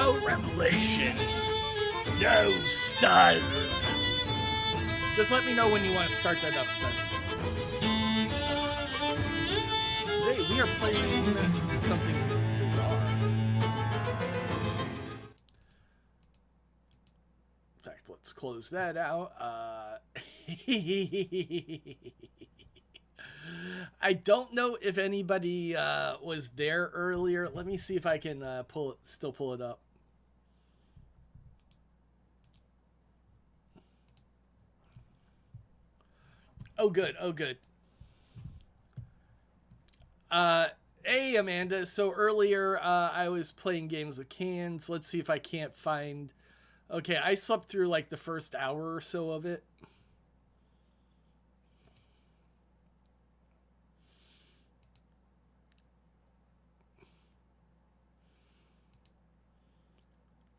No revelations. No stuns. Just let me know when you want to start that up, Stas. Today we are playing something bizarre. In fact, let's close that out. I don't know if anybody was there earlier. Let me see if I can still pull it up. Oh, good. Oh, good. Hey, Amanda. So earlier I was playing games with cans. Let's see if I can't find... Okay, I slept through like the first hour or so of it.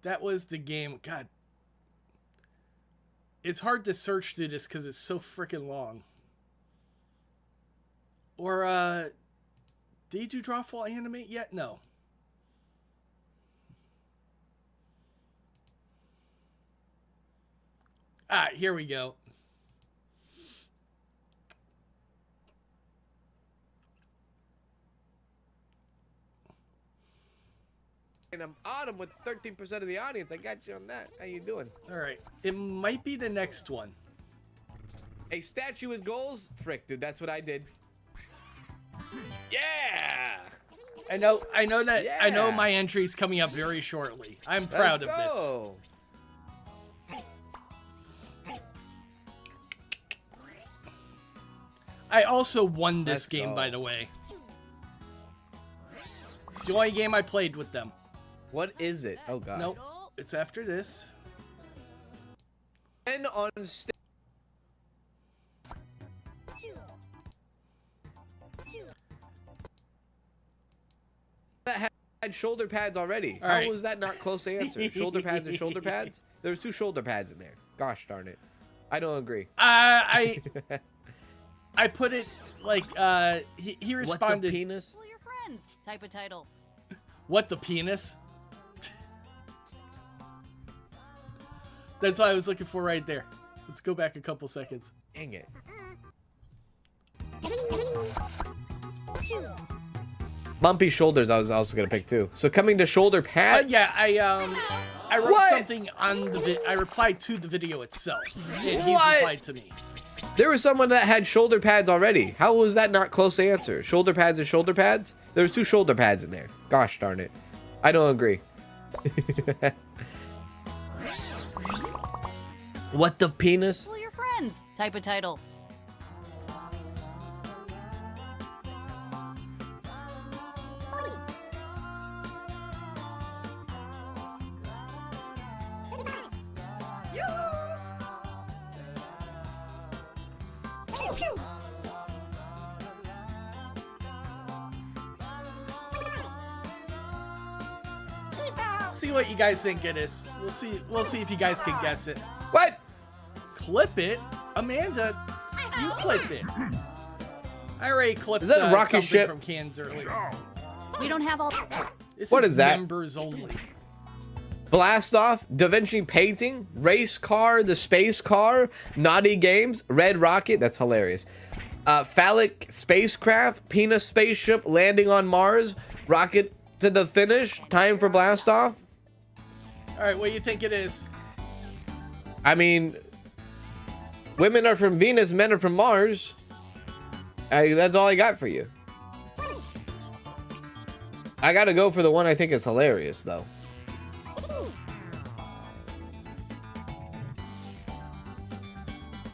That was the game. God. It's hard to search through this because it's so freaking long. Or, did you draw full animate yet? No. Ah, here we go. And I'm Autumn with 13% of the audience. I got you on that. How you doing? All right. It might be the next one. A statue with goals? Frick, dude, that's what I did. Yeah! I know that. Yeah. I know my entry's coming up very shortly. I'm proud of this. I also won this game, by the way. It's the only game I played with them. What is it? Oh, God. Nope. It's after this. And on stage. That had shoulder pads already. All How right. was that not close to answer? Shoulder pads and shoulder pads? There's 2 shoulder pads in there. Gosh darn it. I don't agree. I put it like he responded. What the penis? Well, your friends type of title. What the penis? That's what I was looking for right there. Let's go back a couple seconds. Dang it. Bumpy shoulders I was also gonna pick too. So coming to shoulder pads. Yeah, I wrote something on the I replied to the video itself. And he replied to me. There was someone that had shoulder pads already. How was that not close to answer? Shoulder pads and shoulder pads? There's 2 shoulder pads in there. Gosh darn it. I don't agree. What the penis? Well, your friends type of title. See what you guys think it is. We'll see if you guys can guess it. What? Clip it? Amanda, you clip it. I already clipped Is that a rocket something ship? from cans earlier. We don't have all. This What is that? Members only. Blast Off, Da Vinci Painting, Race Car, The Space Car, Naughty Games, Red Rocket, that's hilarious. Phallic Spacecraft, Penis Spaceship, Landing on Mars, Rocket to the Finish, Time for Blast Off. All right, what do you think it is? I mean, women are from Venus, men are from Mars. That's all I got for you. I gotta go for the one I think is hilarious, though.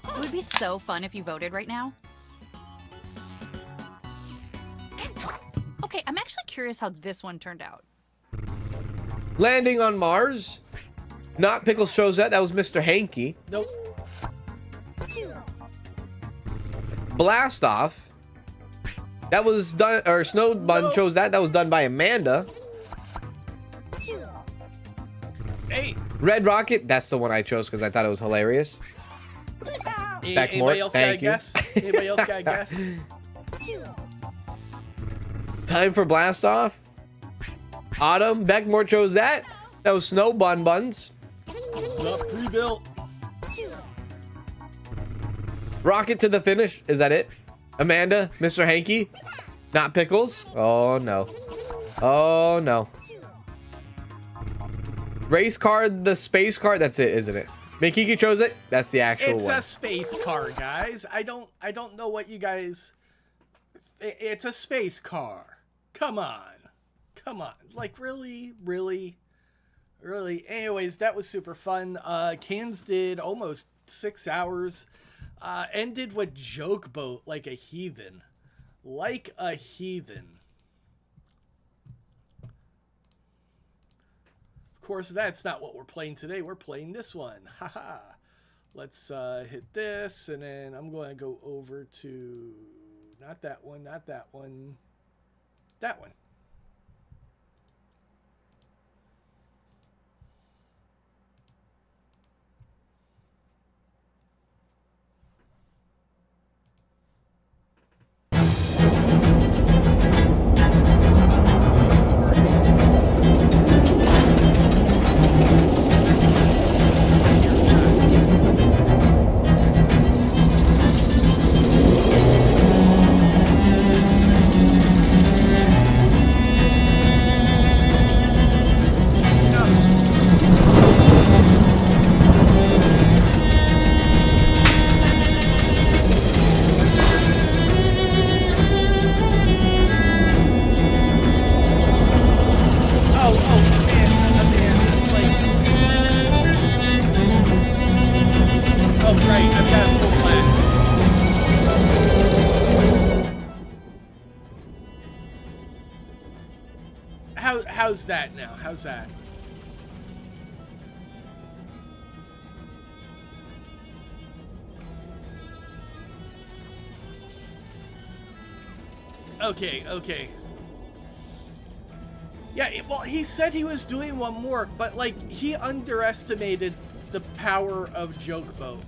It would be so fun if you voted right now. Okay, I'm actually curious how this one turned out. Landing on Mars. Not Pickles shows that. That was Mr. Hanky. Nope. Blast Off. That was done, or Snowbun chose that. That was done by Amanda. Hey, Red Rocket. That's the one I chose because I thought it was hilarious. anybody else got a guess? Anybody else got a guess? Time for Blast Off. Autumn. Beckmore chose that. Those snow bun buns. What's up, pre-built? Rocket to the finish. Is that it? Amanda, Mr. Hanky, not Pickles. Oh no. Oh no. Race car, the space car. That's it, isn't it? Mikiki chose it. That's the actual It's one. a space car, guys. I don't know what you guys. It's a space car. Come on. Come on. Like, really? Really? Really? Anyways, that was super fun. Cans did almost 6 hours. Ended with Joke Boat like a heathen. Like a heathen. Of course, that's not what we're playing today. We're playing this one. Haha. Let's hit this, and then I'm going to go over to... Not that one, not that one. That one. How's that now? How's that? Okay, okay. Yeah, well, he said he was doing one more, but, like, he underestimated the power of Joke Boat.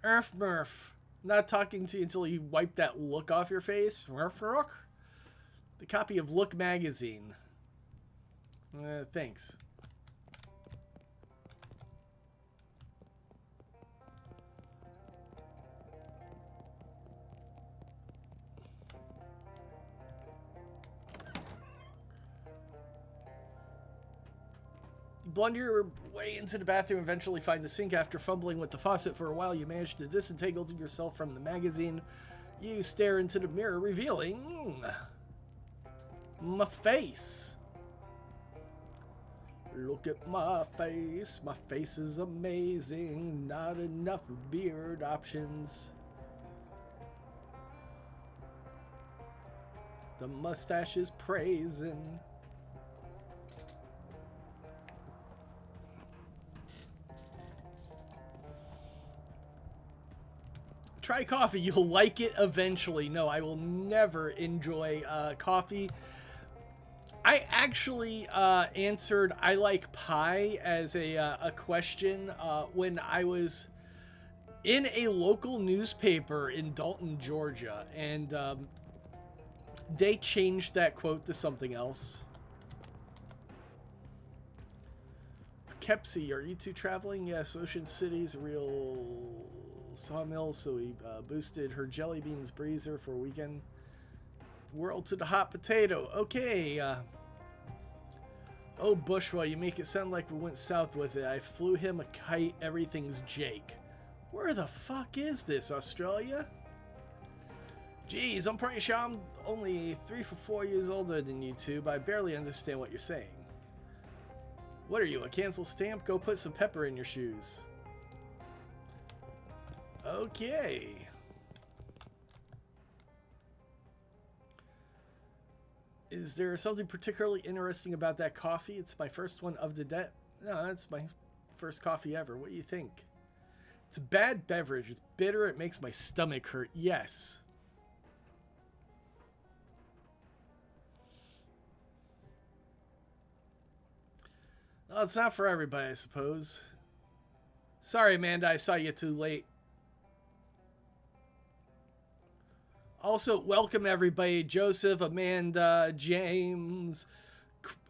Murph Murph. Not talking to you until you wipe that look off your face. Murph Rook. The copy of Look magazine. Thanks. You blunder your way into the bathroom, eventually find the sink. After fumbling with the faucet for a while, you manage to disentangle yourself from the magazine. You stare into the mirror, revealing my face. Look at my face. My face is amazing. Not enough beard options. The mustache is praising. Try coffee. You'll like it eventually. No, I will never enjoy coffee. I actually answered I like pie as a question when I was in a local newspaper in Dalton, Georgia, and they changed that quote to something else. Kepsi, are you two traveling? Yes, Ocean City's a real sawmill, so we boosted her jelly beans breezer for a weekend. World to the hot potato. Okay. Oh, Bushwa, you make it sound like we went south with it. I flew him a kite. Everything's Jake. Where the fuck is this, Australia? Geez, I'm pretty sure I'm only 3 or 4 years older than you two, but I barely understand what you're saying. What are you, a cancel stamp? Go put some pepper in your shoes. Okay. Is there something particularly interesting about that coffee? It's my first one of the day. No, that's my first coffee ever. What do you think? It's a bad beverage. It's bitter. It makes my stomach hurt. Yes. Well, it's not for everybody, I suppose. Sorry, Amanda, I saw you too late. Also, welcome everybody. Joseph, Amanda, James,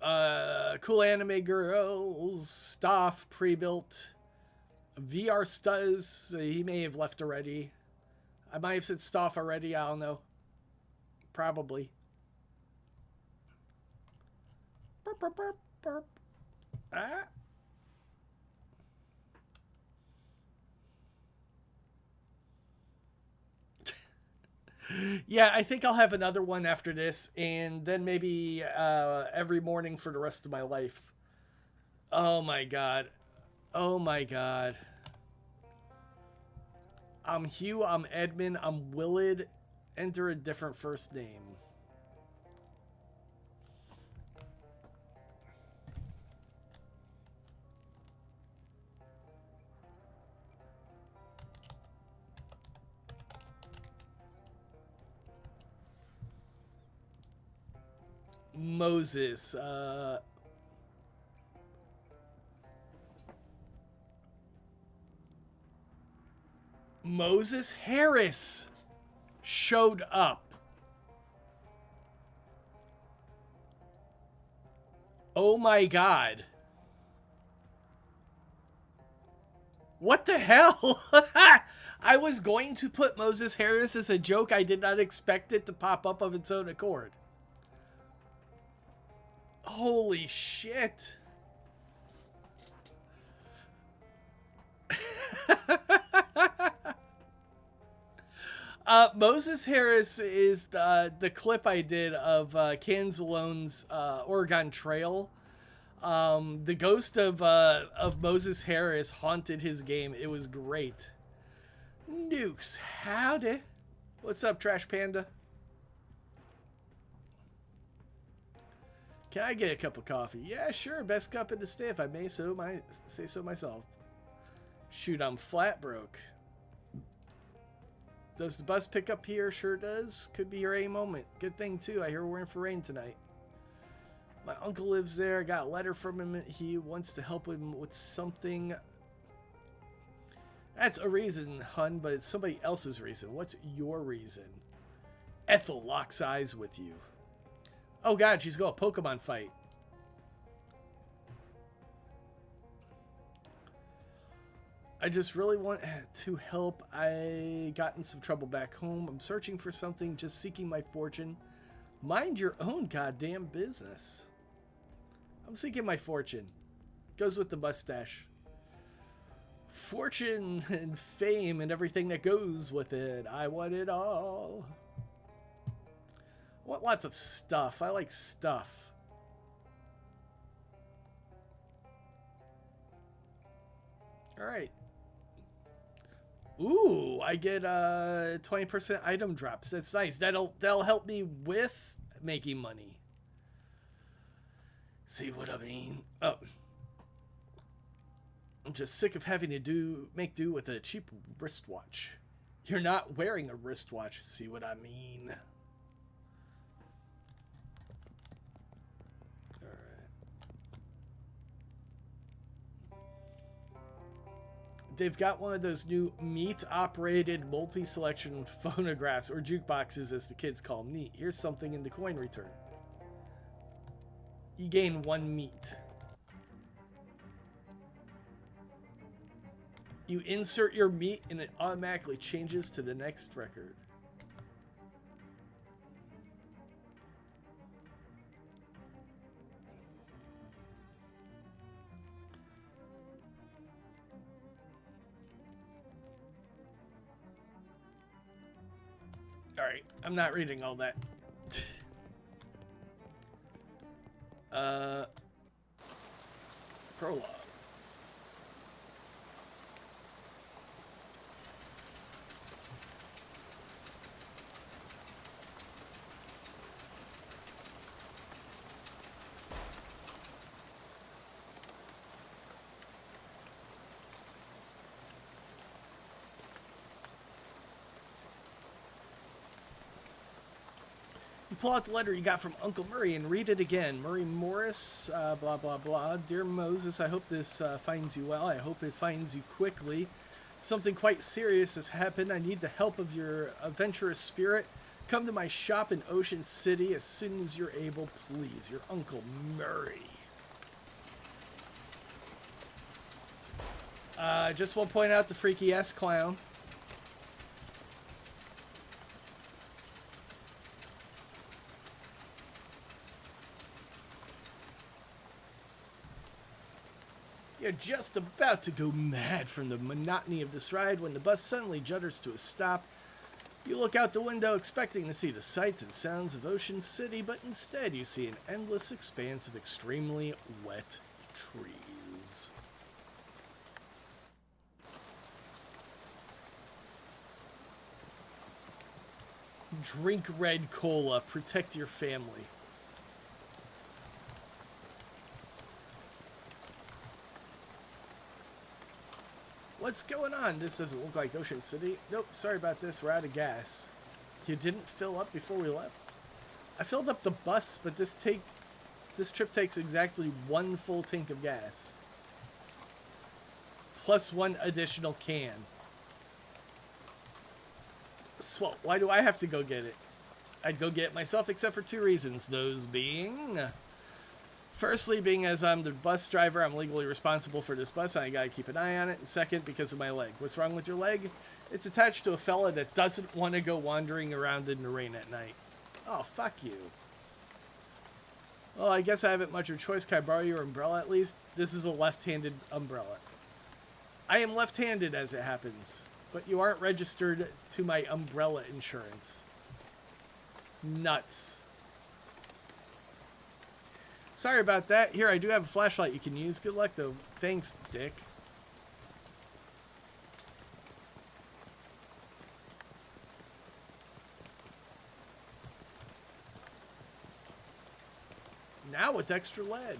Cool Anime Girls, Stoff, Pre-Built, VR Stuz. He may have left already. I might have said Stoff already. I don't know. Probably. Burp, burp, burp, burp. Ah. Yeah, I think I'll have another one after this, and then maybe every morning for the rest of my life. Oh my god. Oh my god. I'm Hugh, I'm Edmund, I'm Willard. Enter a different first name. Moses. Moses Harris showed up. Oh my god. What the hell? I was going to put Moses Harris as a joke. I did not expect it to pop up of its own accord. Holy shit. Moses Harris is the clip I did of Canzalone's Oregon Trail. The ghost of Moses Harris haunted his game. It was great. Nukes, howdy. What's up, Trash Panda? Can I get a cup of coffee? Yeah, sure. Best cup in the state, if I may say so myself. Shoot, I'm flat broke. Does the bus pick up here? Sure does. Could be here any moment. Good thing, too. I hear we're in for rain tonight. My uncle lives there. I got a letter from him. He wants to help him with something. That's a reason, hun, but it's somebody else's reason. What's your reason? Ethel locks eyes with you. Oh, God, she's got a Pokemon fight. I just really want to help. I got in some trouble back home. I'm searching for something, just seeking my fortune. Mind your own goddamn business. I'm seeking my fortune. Goes with the mustache. Fortune and fame and everything that goes with it. I want it all. I want lots of stuff. I like stuff. All right. Ooh, I get 20% item drops. That's nice. That'll help me with making money. See what I mean? Oh. I'm just sick of having to make do with a cheap wristwatch. You're not wearing a wristwatch. See what I mean? They've got one of those new meat-operated multi-selection phonographs, or jukeboxes as the kids call them. Neat. Here's something in the coin return. You gain 1 meat. You insert your meat and it automatically changes to the next record. Alright, I'm not reading all that. Prologue. pull out the letter you got from Uncle Murray and read it again. Murray Morris, blah, blah, blah. Dear Moses, I hope this finds you well. I hope it finds you quickly. Something quite serious has happened. I need the help of your adventurous spirit. Come to my shop in Ocean City as soon as you're able, please. Your Uncle Murray. Just want to point out the freaky-ass clown. You're just about to go mad from the monotony of this ride when the bus suddenly judders to a stop. You look out the window expecting to see the sights and sounds of Ocean City, but instead you see an endless expanse of extremely wet trees. Drink red cola, protect your family. What's going on? This doesn't look like Ocean City. Nope, sorry about this. We're out of gas. You didn't fill up before we left? I filled up the bus, but this trip takes exactly 1 full tank of gas. Plus 1 additional can. Swell, why do I have to go get it? I'd go get it myself except for 2 reasons. Those being... Firstly, being as I'm the bus driver, I'm legally responsible for this bus, and I gotta keep an eye on it. And second, because of my leg. What's wrong with your leg? It's attached to a fella that doesn't want to go wandering around in the rain at night. Oh, fuck you. Well, I guess I haven't much of a choice. Can I borrow your umbrella at least? This is a left-handed umbrella. I am left-handed as it happens, but you aren't registered to my umbrella insurance. Nuts. Sorry about that. Here, I do have a flashlight you can use. Good luck, though. Thanks, Dick. Now with extra lead.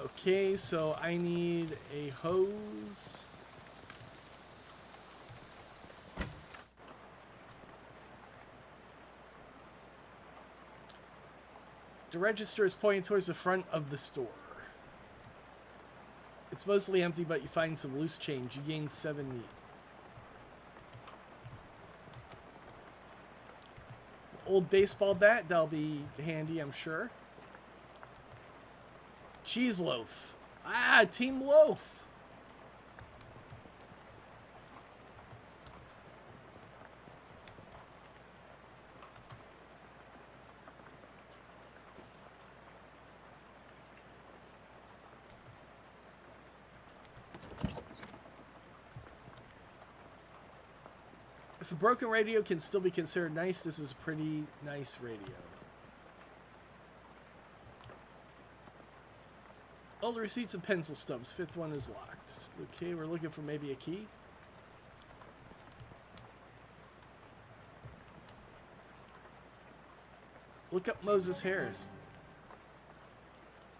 Okay, so I need a hose. The register is pointing towards the front of the store. It's mostly empty, but you find some loose change. You gain 7 meat. Old baseball bat, that'll be handy, I'm sure. Cheese loaf. Ah, Team Loaf. If a broken radio can still be considered nice, this is a pretty nice radio. All the receipts and pencil stubs. 5th one is locked. Okay, we're looking for maybe a key. Look up Moses Harris.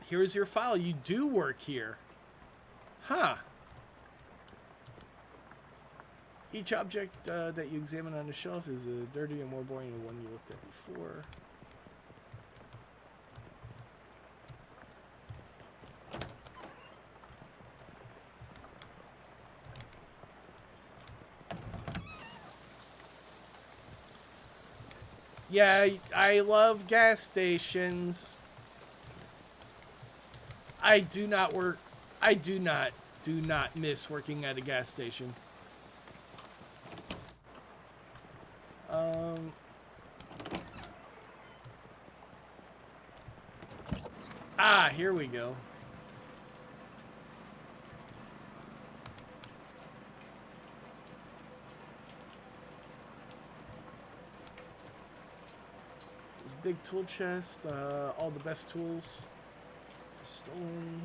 Here's your file. You do work here. Huh. Each object that you examine on the shelf is dirtier and more boring than the one you looked at before. Yeah, I love gas stations. I do not miss working at a gas station. Here we go. This big tool chest, all the best tools stolen.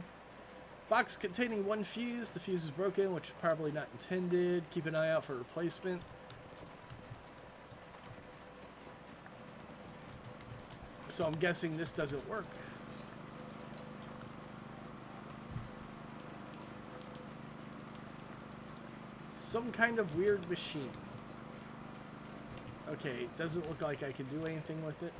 Box containing 1 fuse. The fuse is broken, which is probably not intended. Keep an eye out for a replacement. So I'm guessing this doesn't work. some kind of weird machine. Okay, it doesn't look like I can do anything with it.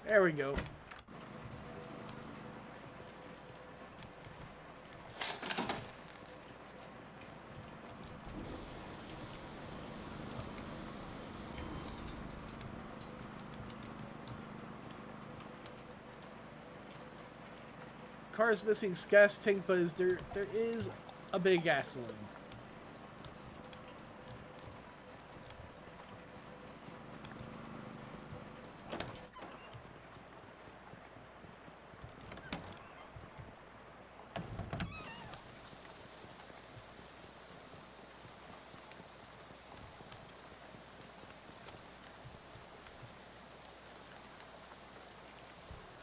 There we go. Car's missing gas tank, but there is a big gasoline.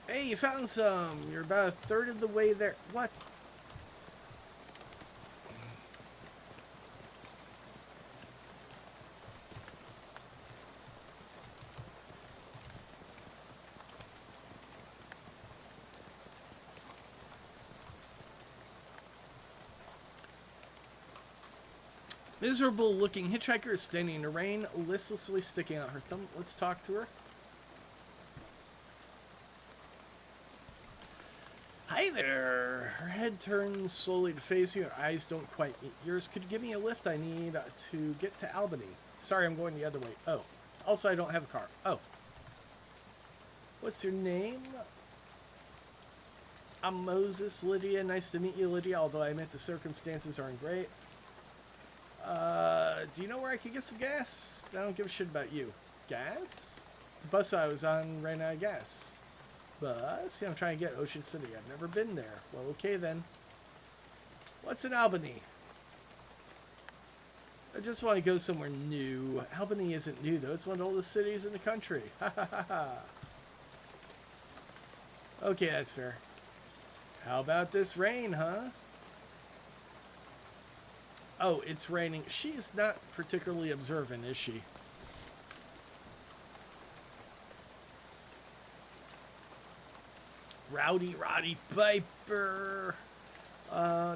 Hey, you found some. You're about a third of the way there. What? Miserable looking hitchhiker is standing in the rain, listlessly sticking out her thumb. Let's talk to her. Hi there. Her head turns slowly to face you. Her eyes don't quite meet yours. Could you give me a lift? I need to get to Albany. Sorry, I'm going the other way. Oh. Also, I don't have a car. Oh. What's your name? I'm Moses. Lydia. Nice to meet you, Lydia, although I admit the circumstances aren't great. Do you know where I could get some gas? I don't give a shit about you. Gas? The bus I was on ran out of gas. Bus? Yeah, I'm trying to get Ocean City. I've never been there. Well, okay then. What's in Albany? I just want to go somewhere new. Albany isn't new, though. It's one of the oldest cities in the country. Ha ha ha ha. Okay, that's fair. How about this rain, huh? Oh, it's raining. She's not particularly observant, is she? Rowdy Roddy Piper. I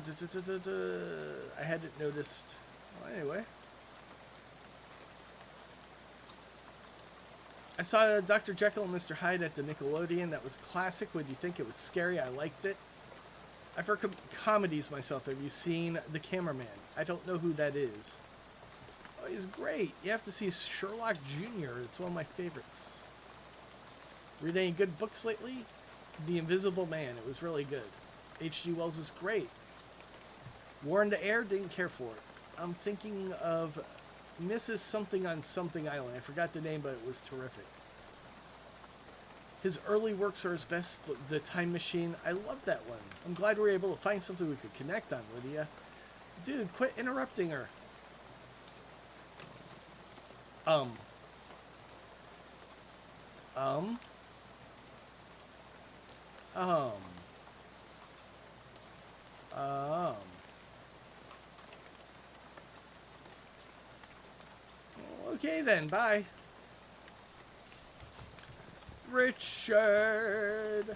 hadn't noticed. Well, anyway. I saw Dr. Jekyll and Mr. Hyde at the Nickelodeon. That was classic. Would you think it was scary? I liked it. I've heard comedies myself. Have you seen The Cameraman? I don't know who that is. Oh, he's great. You have to see Sherlock Jr. It's one of my favorites. Read any good books lately? The Invisible Man. It was really good. H.G. Wells is great. War in the Air? Didn't care for it. I'm thinking of Mrs. Something on Something Island. I forgot the name, but it was terrific. His early works are his best. The Time Machine. I love that one. I'm glad we were able to find something we could connect on, Lydia. Dude, quit interrupting her. Okay then, bye. Richard.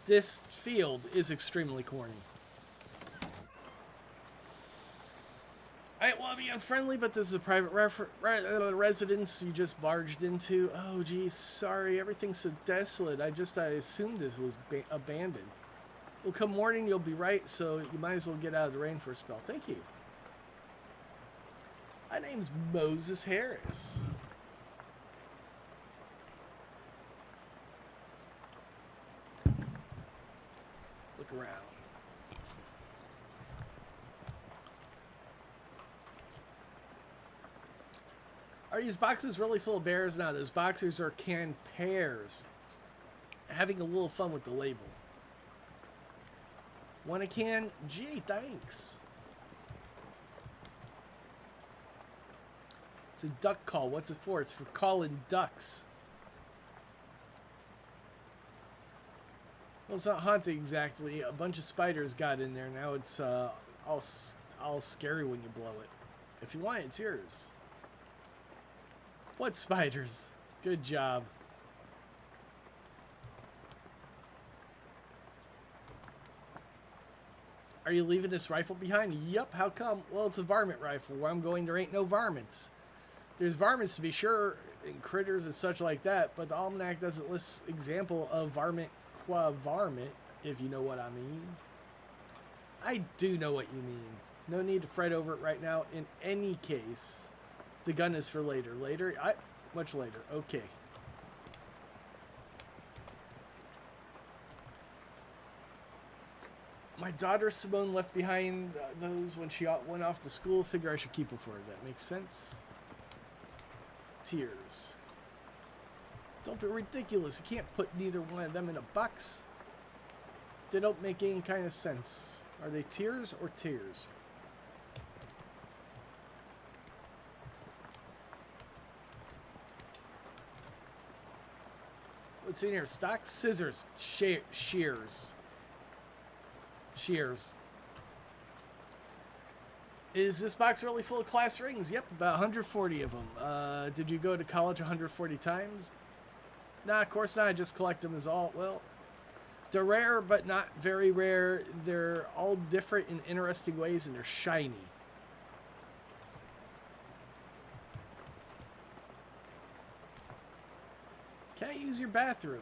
This field is extremely corny. I want to be unfriendly, but this is a private residence you just barged into. Oh, geez, sorry. Everything's so desolate. I assumed this was abandoned. Well, come morning, you'll be right, so you might as well get out of the rain for a spell. Thank you. My name's Moses Harris. Look around. Are these boxes really full of bears? No, those boxes are canned pears. Having a little fun with the label. Want a can? Gee, thanks. It's a duck call. What's it for? It's for calling ducks. Well, it's not haunted exactly. A bunch of spiders got in there. Now it's all scary when you blow it. If you want it, it's yours. What spiders? Good job. Are you leaving this rifle behind? Yup, how come? Well, it's a varmint rifle. Where I'm going, there ain't no varmints. There's varmints to be sure, and critters and such like that, but the almanac doesn't list example of varmint qua varmint, if you know what I mean. I do know what you mean. No need to fret over it right now. In any case, the gun is for later. Later? Much later. Okay. My daughter Simone left behind those when she went off to school. Figure I should keep them for her. That makes sense. Tears. Don't be ridiculous. You can't put neither one of them in a box. They don't make any kind of sense. Are they tears or tears? What's in here? Stock? Scissors. Shears. Shears. Is this box really full of class rings? Yep, about 140 of them. Did you go to college 140 times? Nah, of course not. I just collect them as all. Well, they're rare, but not very rare. They're all different in interesting ways, and they're shiny. Can I use your bathroom?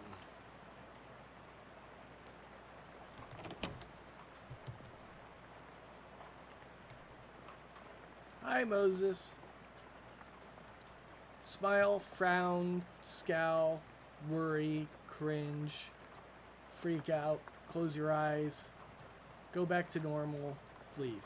Hi, Moses. Smile, frown, scowl, worry, cringe, freak out, close your eyes, go back to normal, leave.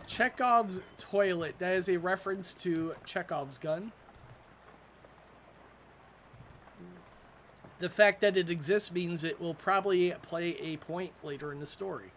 Chekhov's toilet. That is a reference to Chekhov's gun. The fact that it exists means it will probably play a point later in the story.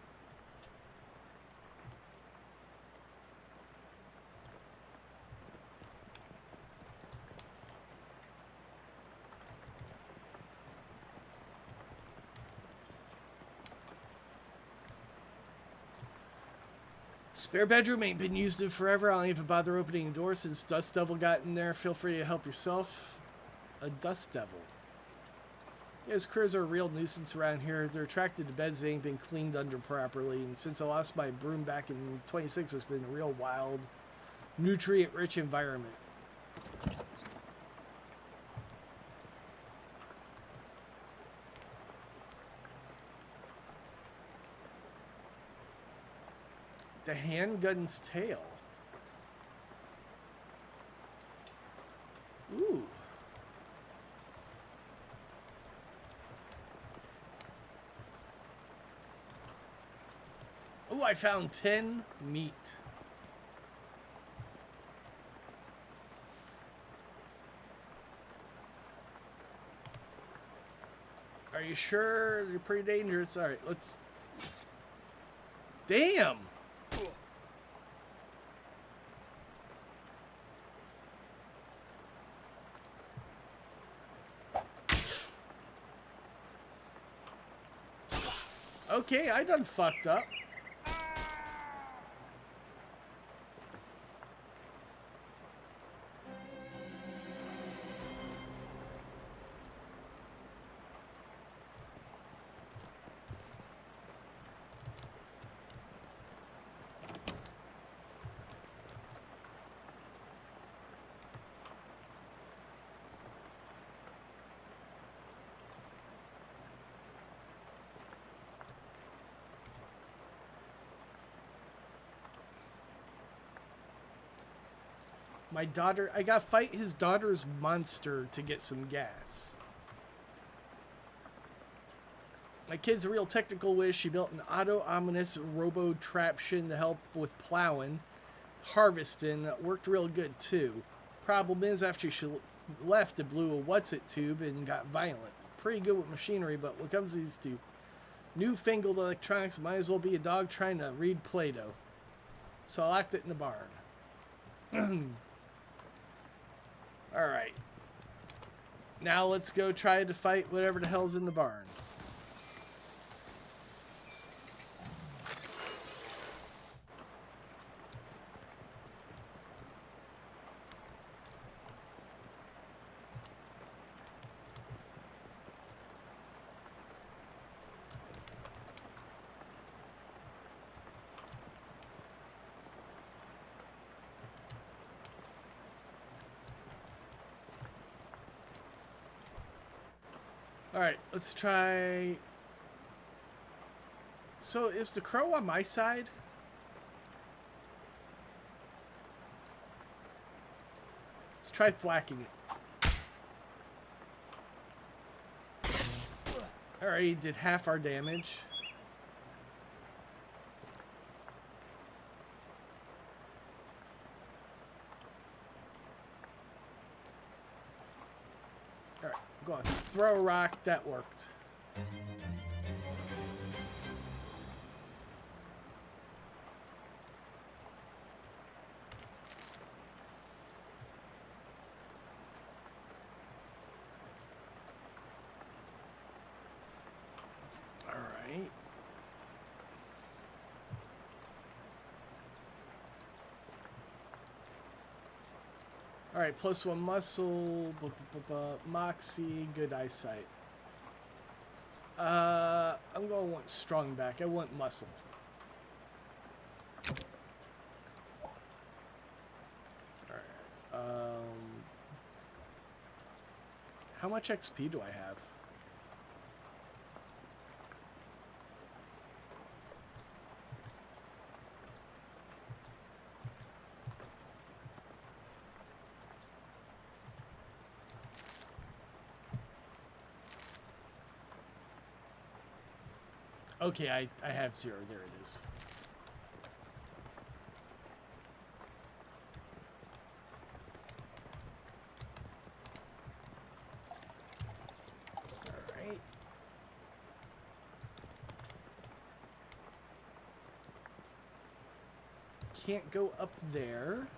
Spare bedroom ain't been used in forever. I don't even bother opening the door since Dust Devil got in there. Feel free to help yourself. A Dust Devil. Yeah, his critters are a real nuisance around here. They're attracted to beds that ain't been cleaned under properly. And since I lost my broom back in 26, it's been a real wild, nutrient-rich environment. The handgun's tail. Ooh. Ooh, I found 10 meat. Are you sure? You're pretty dangerous. All right, let's... Damn! Okay, I done fucked up. My daughter, I gotta fight his daughter's monster to get some gas. My kid's real technical whiz. She built an auto-ominous robo-traption to help with plowing, harvesting. Worked real good, too. Problem is, after she left, it blew a what's-it tube and got violent. Pretty good with machinery, but when it comes to these two newfangled electronics, might as well be a dog trying to read Play-Doh. So I locked it in the barn. Alright. Now let's go try to fight whatever the hell's in the barn. Alright, let's try... So, is the crow on my side? Let's try thwacking it. Alright, he did half our damage. Alright, go on. Throw a rock. That worked. Alright. Alright, +1 muscle, moxie, good eyesight. I'm gonna want strong back. I want muscle. Alright, how much XP do I have? Okay, I have 0. There it is. Alright. Can't go up there.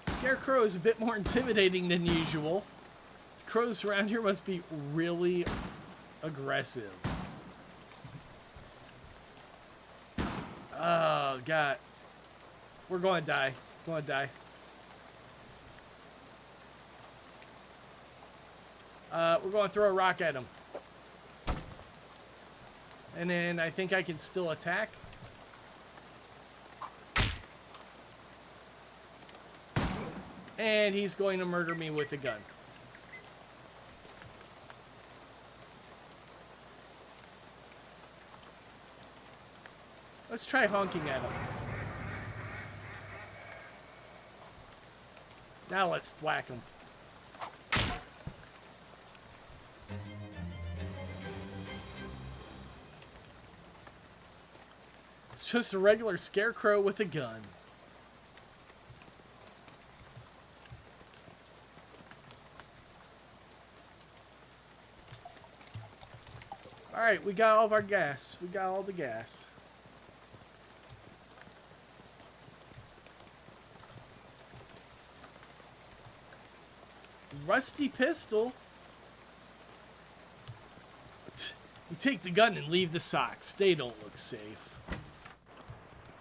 Scarecrow is a bit more intimidating than usual. The crows around here must be really aggressive. Oh, God. We're going to die. We're going to die. We're going to throw a rock at him. And then I think I can still attack. And he's going to murder me with a gun. Let's try honking at him. Now let's thwack him. It's just a regular scarecrow with a gun. Alright, we got all of our gas. We got all the gas. Rusty pistol? You take the gun and leave the socks. They don't look safe.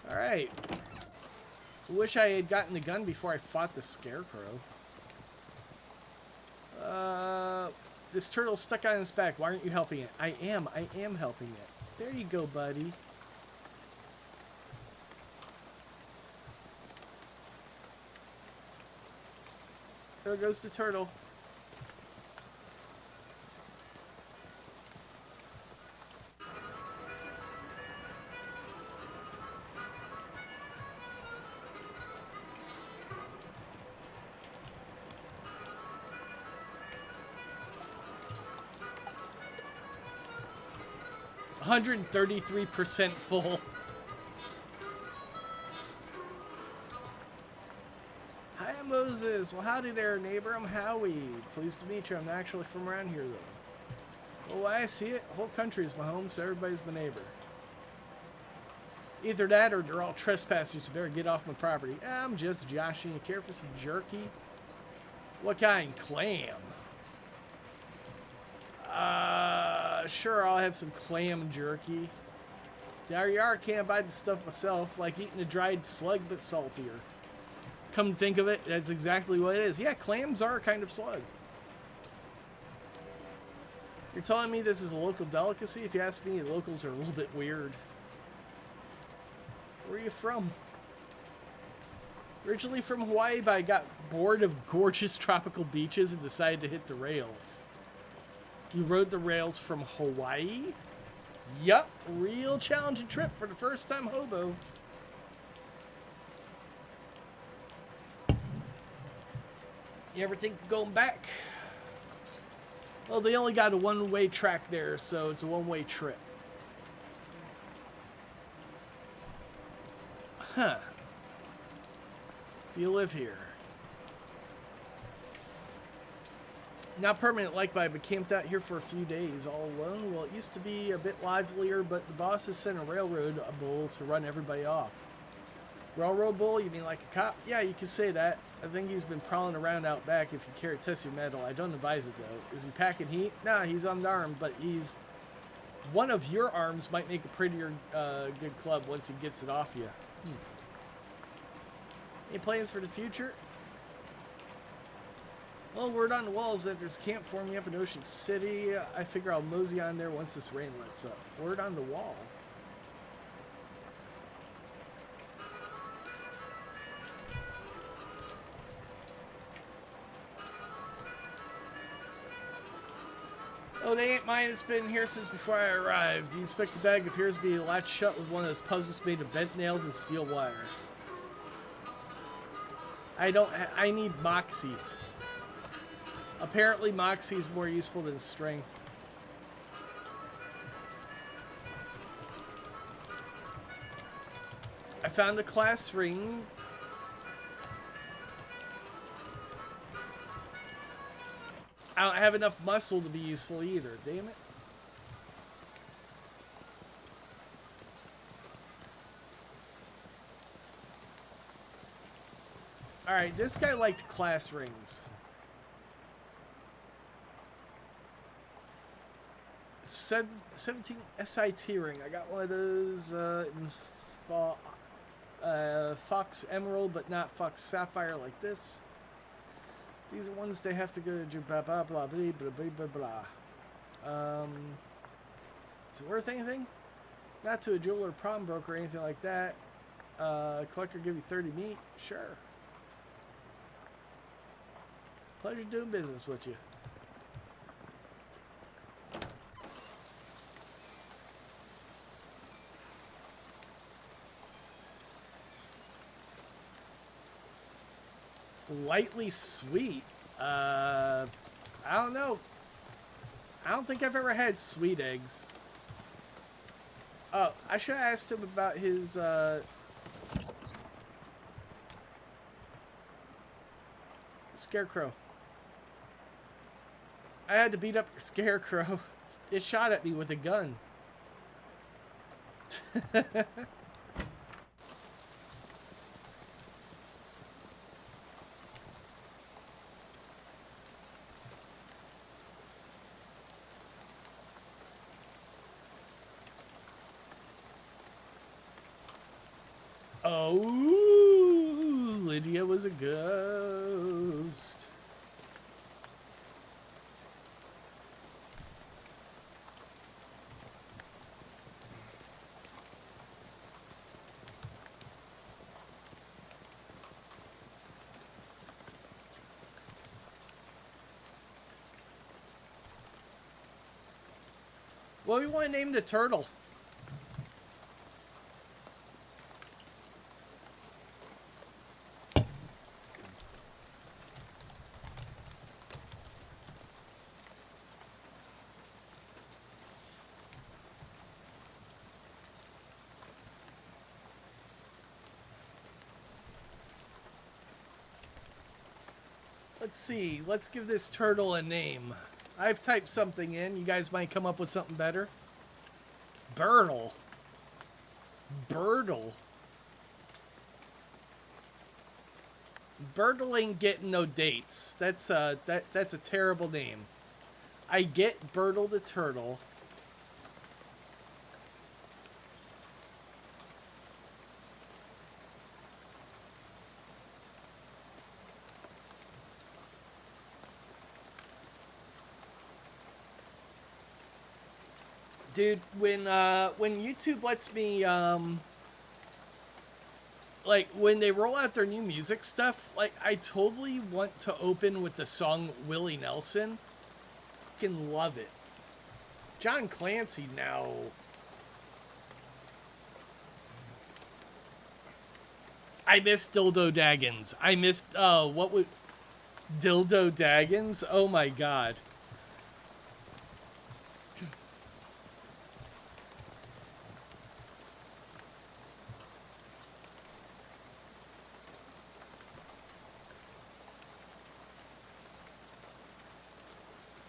Alright. I wish I had gotten the gun before I fought the scarecrow. This turtle's stuck on its back. Why aren't you helping it? I am helping it. There you go, buddy. There goes the turtle. %133% full. Hi, I'm Moses. Well, howdy there, neighbor. I'm Howie. Pleased to meet you. I'm not actually from around here, though. Oh, I see it. The whole country is my home, so everybody's my neighbor. Either that or they're all trespassers. You better get off my property. I'm just joshing. You care for some jerky? What kind? Clam? Sure, I'll have some clam jerky. There you are. Can't buy the stuff myself. Like eating a dried slug, but saltier. Come to think of it, that's exactly what it is. Yeah, clams are a kind of slug. You're telling me this is a local delicacy? If you ask me, locals are a little bit weird. Where are you from? Originally from Hawaii, but I got bored of gorgeous tropical beaches and decided to hit the rails. You rode the rails from Hawaii? Yup, real challenging trip for the first time hobo. You ever think of going back? Well, they only got a one-way track there, so it's a one-way trip. Huh. Do you live here? Not permanent like by, but camped out here for a few days all alone. Well, it used to be a bit livelier, but the boss has sent a railroad bull to run everybody off. Railroad bull? You mean like a cop? Yeah, you can say that. I think he's been prowling around out back if you carry test your metal. I don't advise it, though. Is he packing heat? Nah, he's unarmed, but he's... One of your arms might make a prettier good club once he gets it off you. Any plans for the future? Well, word on the wall is that there's a camp forming up in Ocean City. I figure I'll mosey on there once this rain lets up. Word on the wall. Oh, they ain't mine. It's been here since before I arrived. The inspector bag appears to be latched shut with one of those puzzles made of bent nails and steel wire. I need Moxie. Apparently Moxie is more useful than strength. I found a class ring. I don't have enough muscle to be useful either. Damn it. Alright, this guy liked class rings. 17 SIT ring. I got one of those in Fox Emerald, but not Fox Sapphire like this. These are ones they have to go to blah blah blah blah blah blah blah. Is it worth anything? Not to a jeweler or prom broker or anything like that. Collector give you 30 meat? Sure. Pleasure doing business with you. Lightly sweet. I don't know. I don't think I've ever had sweet eggs. Oh, I should have asked him about his scarecrow. I had to beat up your scarecrow. It shot at me with a gun. Oh, Lydia was a ghost. What do we want to name the turtle? Let's see. Let's give this turtle a name. I've typed something in. You guys might come up with something better. Birdle. Birdle. Birdle ain't getting no dates. That's a terrible name. I get Birdle the turtle. Dude, when YouTube lets me like when they roll out their new music stuff, like I totally want to open with the song Willie Nelson. Fucking love it. John Clancy now. I miss Dildo Daggins. I missed what would Dildo Daggins? Oh my god.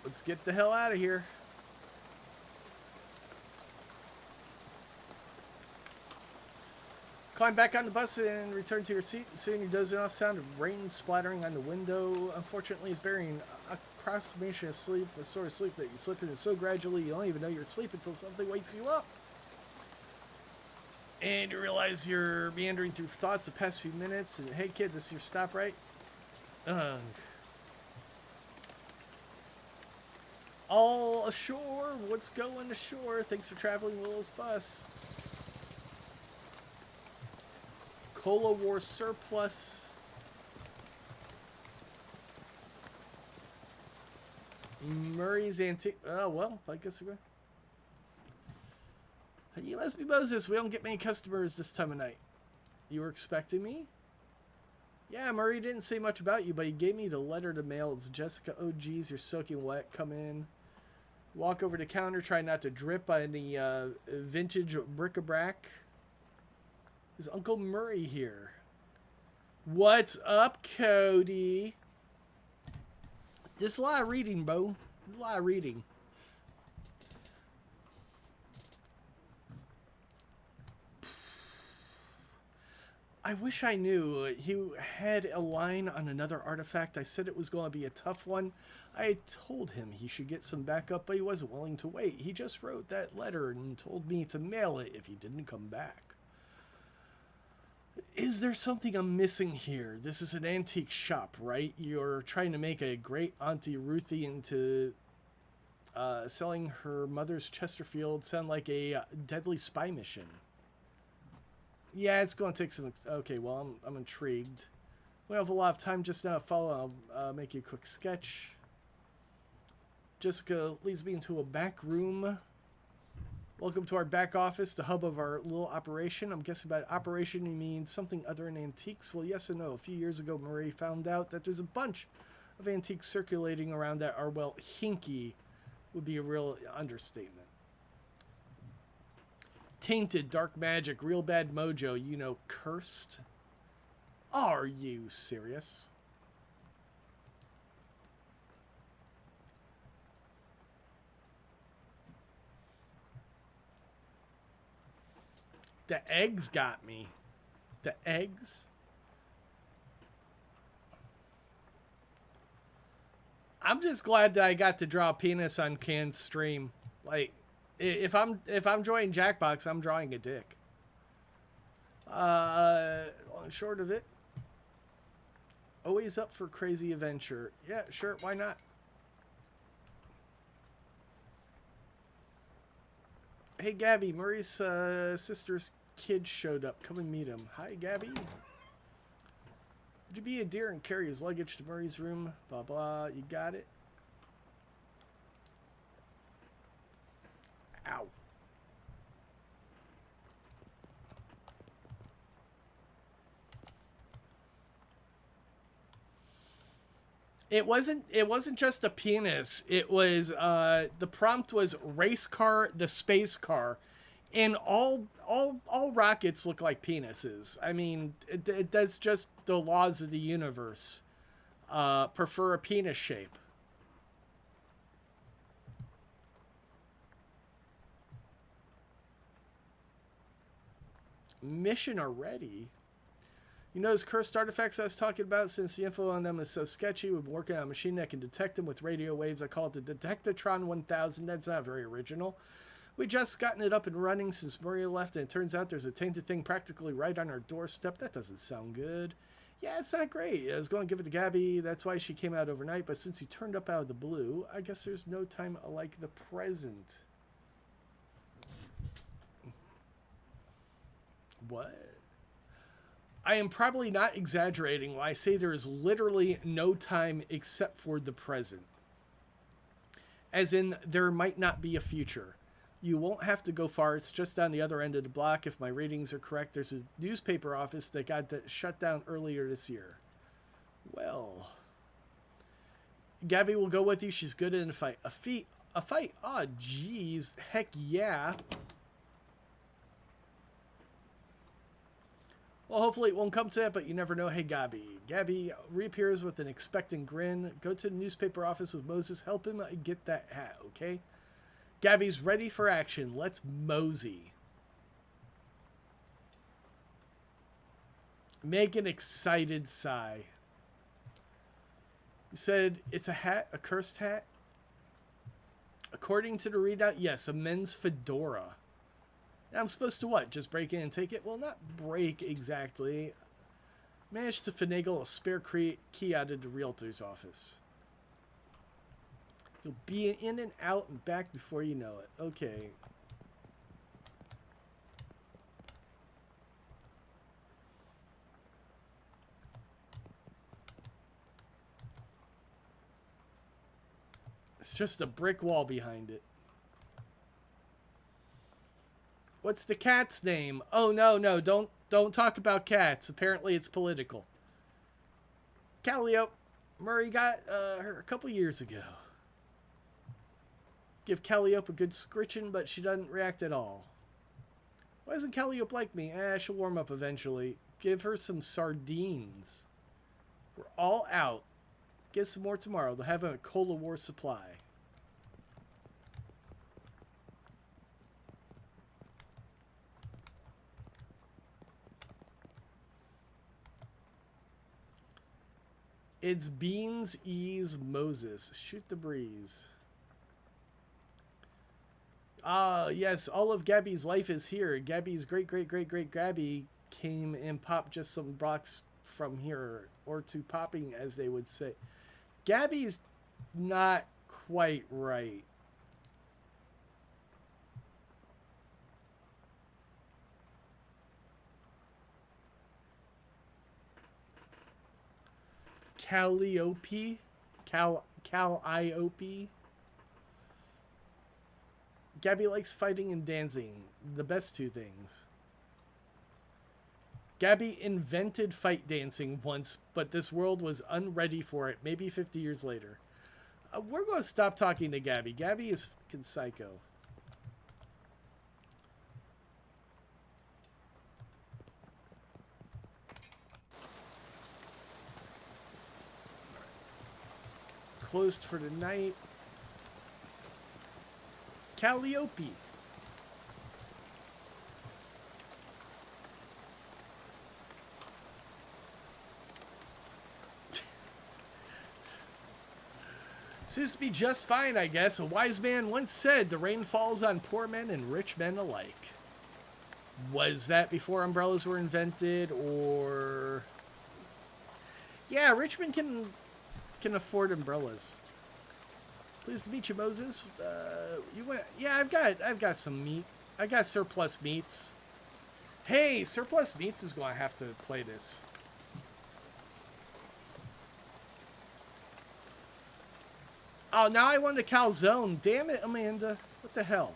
Let's get the hell out of here. Climb back on the bus and return to your seat. Soon you're dozing off. Sound of rain splattering on the window. Unfortunately, it's burying a approximation of sleep, the sort of sleep that you slip into so gradually you don't even know you're asleep until something wakes you up. And you realize you're meandering through thoughts the past few minutes. And hey, kid, this is your stop, right? All ashore. What's going ashore? Thanks for traveling Willow's bus. Cola War surplus. Murray's antique. Oh, well, I guess we're going. You must be Moses. We don't get many customers this time of night. You were expecting me? Yeah, Murray didn't say much about you, but he gave me the letter to mail. It's Jessica. Oh, geez, you're soaking wet. Come in. Walk over to the counter. Try not to drip on any vintage bric-a-brac. Is Uncle Murray here? What's up, Cody? Just a lot of reading, Bo. A lot of reading. I wish I knew. He had a line on another artifact. I said it was going to be a tough one. I had told him he should get some backup, but he wasn't willing to wait. He just wrote that letter and told me to mail it if he didn't come back. Is there something I'm missing here? This is an antique shop, right? You're trying to make a great Auntie Ruthie into selling her mother's Chesterfield sound like a deadly spy mission. Yeah, it's going to take some... Okay, well, I'm intrigued. We have a lot of time just now to follow. I'll make you a quick sketch. Jessica leads me into a back room. Welcome to our back office, the hub of our little operation. I'm guessing by operation you mean something other than antiques. Well, yes and no. A few years ago, Marie found out that there's a bunch of antiques circulating around that are, well, hinky would be a real understatement. Tainted, dark magic, real bad mojo, you know, cursed. Are you serious? The eggs got me. The eggs? I'm just glad that I got to draw a penis on Can's stream. Like, if I'm drawing Jackbox, I'm drawing a dick. Long short of it. Always up for crazy adventure. Yeah, sure, why not? Hey, Gabby, Murray's sister's kid showed up. Come and meet him. Hi, Gabby. Would you be a dear and carry his luggage to Murray's room? Blah, blah. You got it. Ow. It wasn't just a penis. It was the prompt was race car, the space car, and all rockets look like penises. I mean, that's just the laws of the universe. Prefer a penis shape. Mission already. You know those cursed artifacts I was talking about? Since the info on them is so sketchy, we've been working on a machine that can detect them with radio waves. I call it the Detectatron 1000. That's not very original. We just gotten it up and running since Maria left, and it turns out there's a tainted thing practically right on our doorstep. That doesn't sound good. Yeah, it's not great. I was going to give it to Gabby. That's why she came out overnight. But since you turned up out of the blue, I guess there's no time like the present. What? I am probably not exaggerating when I say there is literally no time except for the present. As in, there might not be a future. You won't have to go far. It's just down the other end of the block. If my readings are correct, there's a newspaper office that got shut down earlier this year. Well, Gabby will go with you. She's good in a fight. A fight? Oh, geez. Heck yeah. Well, hopefully it won't come to that, but you never know. Hey, Gabby. Gabby reappears with an expectant grin. Go to the newspaper office with Moses. Help him get that hat, okay? Gabby's ready for action. Let's mosey. Make an excited sigh. You said it's a hat? A cursed hat? According to the readout, yes, a men's fedora. I'm supposed to what? Just break in and take it? Well, not break exactly. Managed to finagle a spare key out of the realtor's office. You'll be in and out and back before you know it. Okay. It's just a brick wall behind it. What's the cat's name? Oh, no, don't talk about cats. Apparently it's political. Calliope. Murray got her a couple years ago. Give Calliope a good scritching, but she doesn't react at all. Why doesn't Calliope like me? She'll warm up eventually. Give her some sardines. We're all out. Get some more tomorrow. They'll have a Cola War supply. It's Beans Ease Moses. Shoot the breeze. Ah, yes, all of Gabby's life is here. Gabby's great Gabby came and popped just some blocks from here. Or to popping, as they would say. Gabby's not quite right. Calliope? Calliope? Gabby likes fighting and dancing. The best two things. Gabby invented fight dancing once, but this world was unready for it. Maybe 50 years later. We're going to stop talking to Gabby. Gabby is fucking psycho. Closed for the night. Calliope. Seems to be just fine, I guess. A wise man once said the rain falls on poor men and rich men alike. Was that before umbrellas were invented, or... Yeah, rich men can afford umbrellas. Pleased to meet you, Moses. You went? Yeah, I've got some meat. I got surplus meats. Hey, surplus meats is going to have to play this. Oh, now I want a calzone. Damn it, Amanda. What the hell?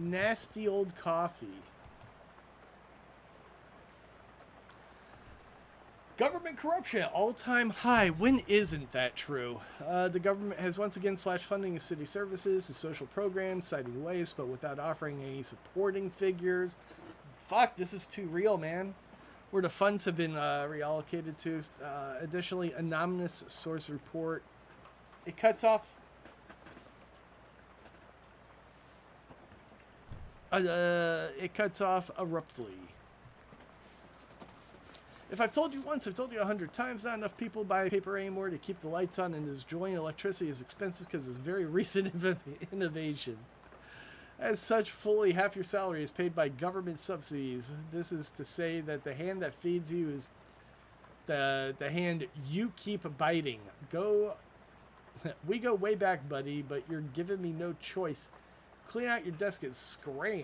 Nasty old coffee. Government corruption at all-time high. When isn't that true? The government has once again slashed funding of city services and social programs, citing waste, but without offering any supporting figures. Fuck, this is too real, man. Where the funds have been reallocated to. Additionally, anonymous source report. It cuts off. It cuts off abruptly. If I've told you once, I've told you 100 times. Not enough people buy paper anymore to keep the lights on, and destroying electricity is expensive because it's very recent innovation. As such, fully half your salary is paid by government subsidies. This is to say that the hand that feeds you is the hand you keep biting. We go way back, buddy, but you're giving me no choice. Clean out your desk and scram.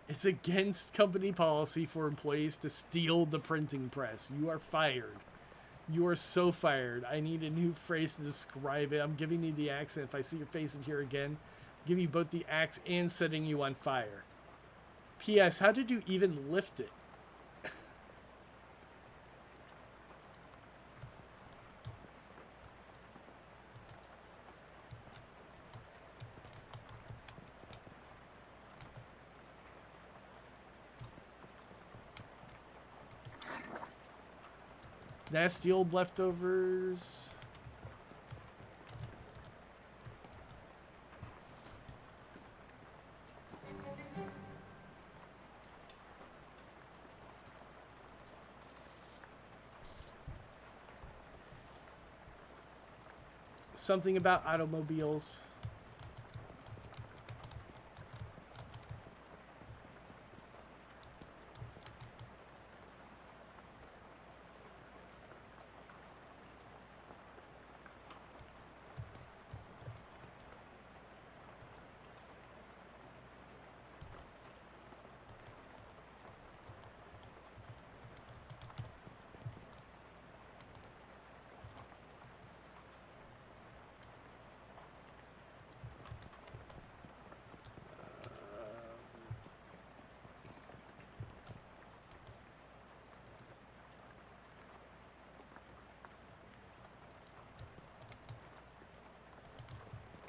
It's against company policy for employees to steal the printing press. You are fired. You are so fired. I need a new phrase to describe it. I'm giving you the axe, and if I see your face in here again, give you both the axe and setting you on fire. P.S. How did you even lift it? Nasty old leftovers. Something about automobiles.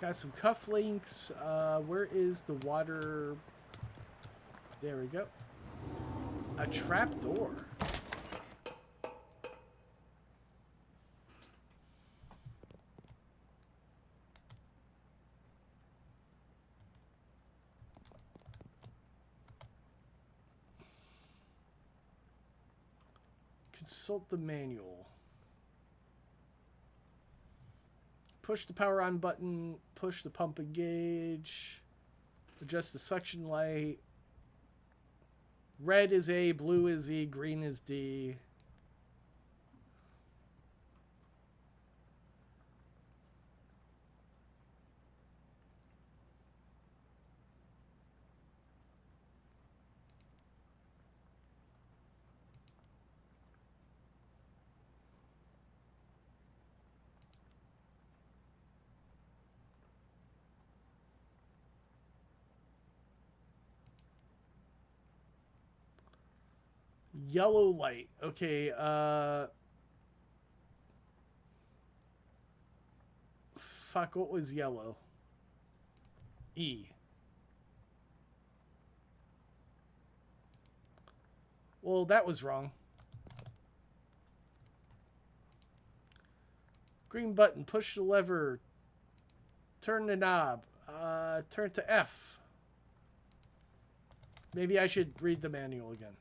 Got some cufflinks. Where is the water? There we go. A trap door. Consult the manual. Push the power on button, push the pumping gauge, adjust the suction light. Red is A, blue is E, green is D. Yellow light. Okay, fuck, what was yellow? E. Well, that was wrong. Green button, push the lever, turn the knob, turn to F. Maybe I should read the manual again.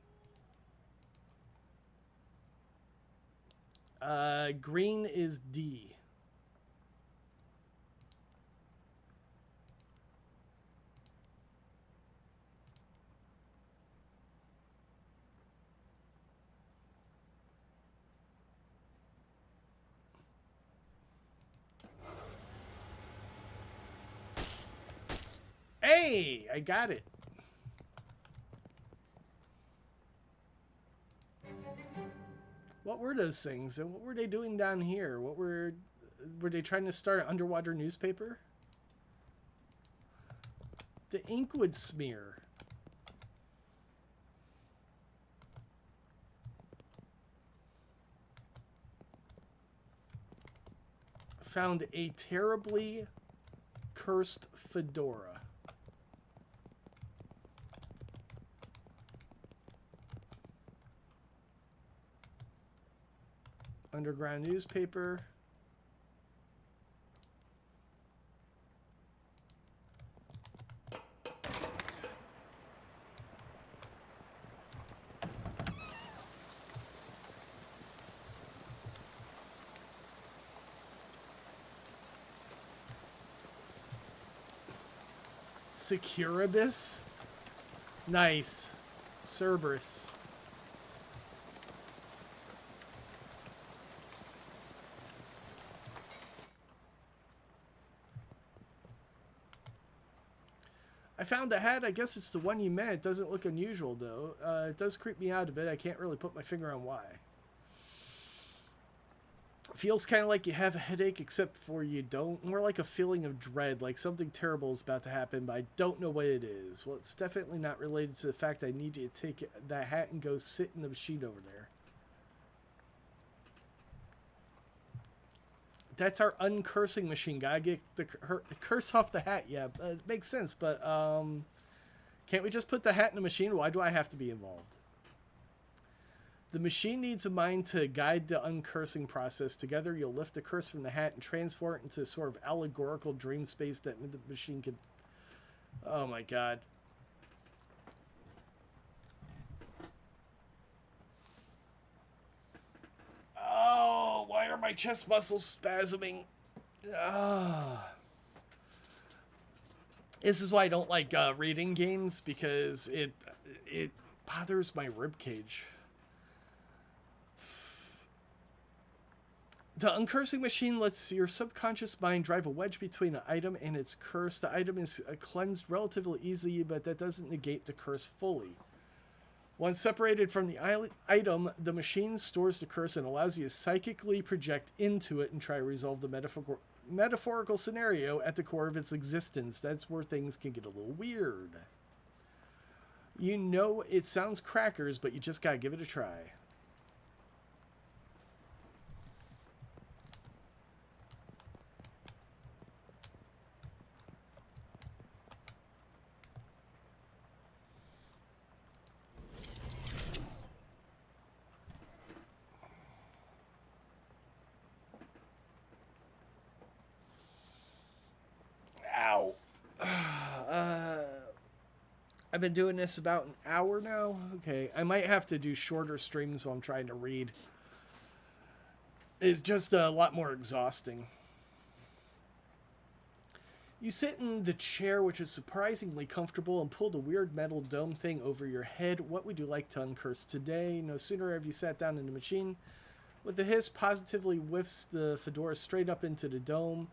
Green is D. Hey, I got it. were those things? And what were they doing down here? Were they trying to start an underwater newspaper? The ink would smear. Found a terribly cursed fedora. Underground newspaper. Securibus? Nice. Cerberus. I found a hat. I guess it's the one you meant. It doesn't look unusual, though. It does creep me out a bit. I can't really put my finger on why. Feels kind of like you have a headache, except for you don't. More like a feeling of dread, like something terrible is about to happen, but I don't know what it is. Well, it's definitely not related to the fact I need you to take that hat and go sit in the machine over there. That's our uncursing machine. Gotta get the curse off the hat. Yeah, it makes sense, but can't we just put the hat in the machine? Why do I have to be involved? The machine needs a mind to guide the uncursing process. Together, you'll lift the curse from the hat and transfer it into a sort of allegorical dream space that the machine can... Oh my god. Oh, why are my chest muscles spasming? This is why I don't like reading games, because it bothers my ribcage. The uncursing machine lets your subconscious mind drive a wedge between an item and its curse. The item is cleansed relatively easily, but that doesn't negate the curse fully. Once separated from the item, the machine stores the curse and allows you to psychically project into it and try to resolve the metaphorical scenario at the core of its existence. That's where things can get a little weird. You know, it sounds crackers, but you just gotta give it a try. Ow. I've been doing this about an hour now. Okay, I might have to do shorter streams while I'm trying to read. It's just a lot more exhausting. You sit in the chair, which is surprisingly comfortable, and pull the weird metal dome thing over your head. What would you like to uncurse today? No sooner have you sat down in the machine, with the hiss positively whiffs the fedora straight up into the dome.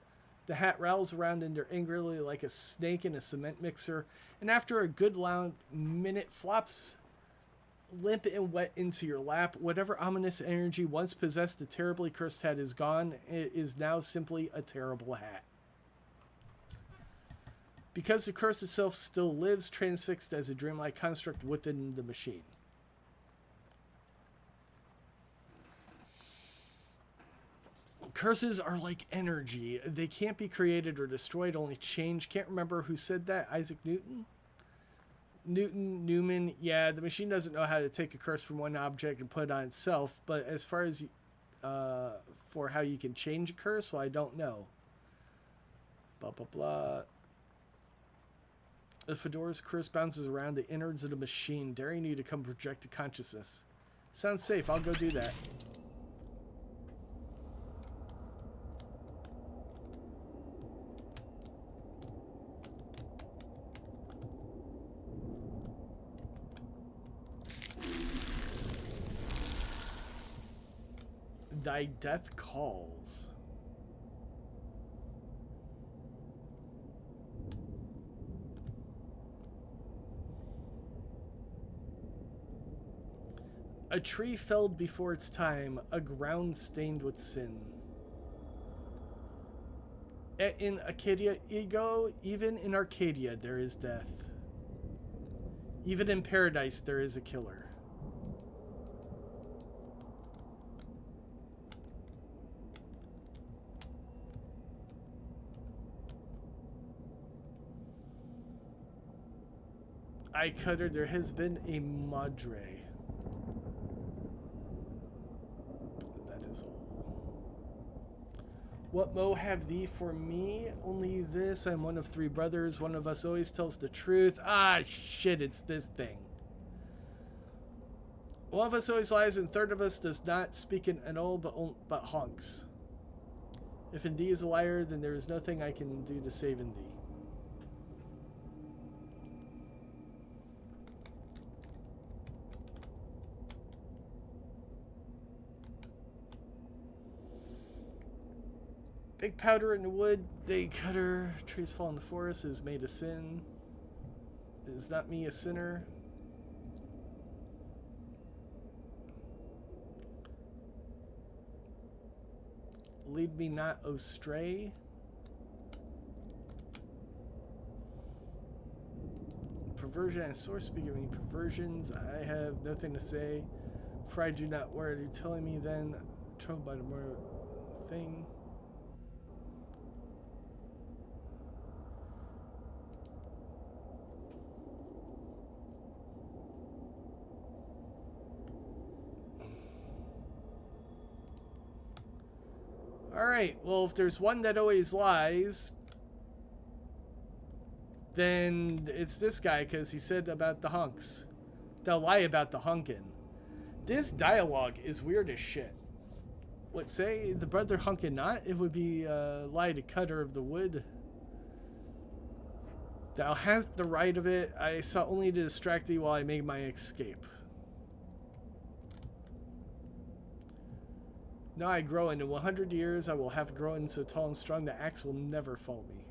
The hat rattles around in there angrily like a snake in a cement mixer, and after a good loud minute flops limp and wet into your lap. Whatever ominous energy once possessed the terribly cursed hat is gone. It is now simply a terrible hat. Because the curse itself still lives, transfixed as a dreamlike construct within the machine. Curses are like energy. They can't be created or destroyed, only changed. Can't remember who said that. Isaac Newton? Newman. Yeah, the machine doesn't know how to take a curse from one object and put it on itself. But as far as for how you can change a curse, well, I don't know. Blah, blah, blah. The fedora's curse bounces around the innards of the machine, daring you to come project a consciousness. Sounds safe. I'll go do that. Thy death calls. A tree felled before its time, a ground stained with sin. In Arcadia Ego, even in Arcadia there is death. Even in paradise there is a killer. I Cutter, there has been a madre. That is all. What mo have thee for me? Only this. I'm one of 3 brothers. One of us always tells the truth. Ah, shit, it's this thing. One of us always lies, and third of us does not speak at all, but honks. If indeed is a liar, then there is nothing I can do to save in thee. Big powder in the wood, day cutter, trees fall in the forest, is made a sin. Is not me a sinner? Lead me not astray. Perversion and source speak of me perversions. I have nothing to say, for I do not. What are you telling me then? Troubled by the more thing. Alright, well, if there's one that always lies, then it's this guy, because he said about the hunks. They'll lie about the hunkin'. This dialogue is weird as shit. What say the brother hunkin' not? It would be lie to cutter of the wood. Thou hast the right of it. I sought only to distract thee while I made my escape. Now I grow, and in 100 years I will have grown so tall and strong the axe will never fall me.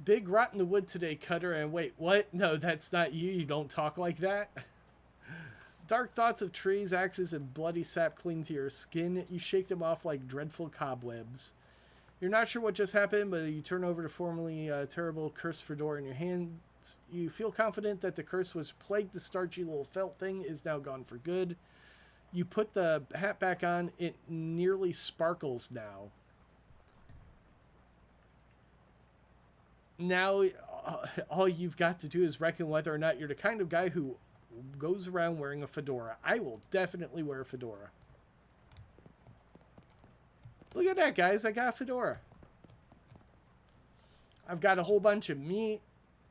Big rot in the wood today, Cutter, and wait, what? No, that's not you. You don't talk like that. Dark thoughts of trees, axes, and bloody sap cling to your skin. You shake them off like dreadful cobwebs. You're not sure what just happened, but you turn over the formerly terrible cursed fedora in your hands. You feel confident that the curse which plagued the starchy little felt thing is now gone for good. You put the hat back on. It nearly sparkles now. Now, all you've got to do is reckon whether or not you're the kind of guy who goes around wearing a fedora. I will definitely wear a fedora. Look at that, guys. I got a fedora. I've got a whole bunch of meat.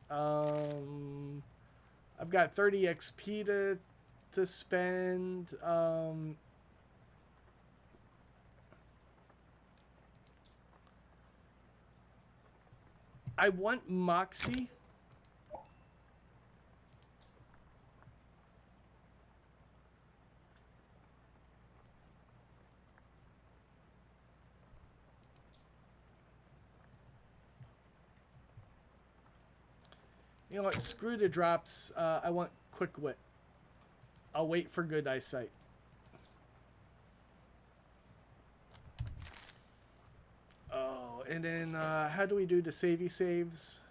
I've got 30 XP to spend. I want Moxie. You know what? Screw the drops. I want quick wit. I'll wait for good eyesight. Oh, and then how do we do the savey saves?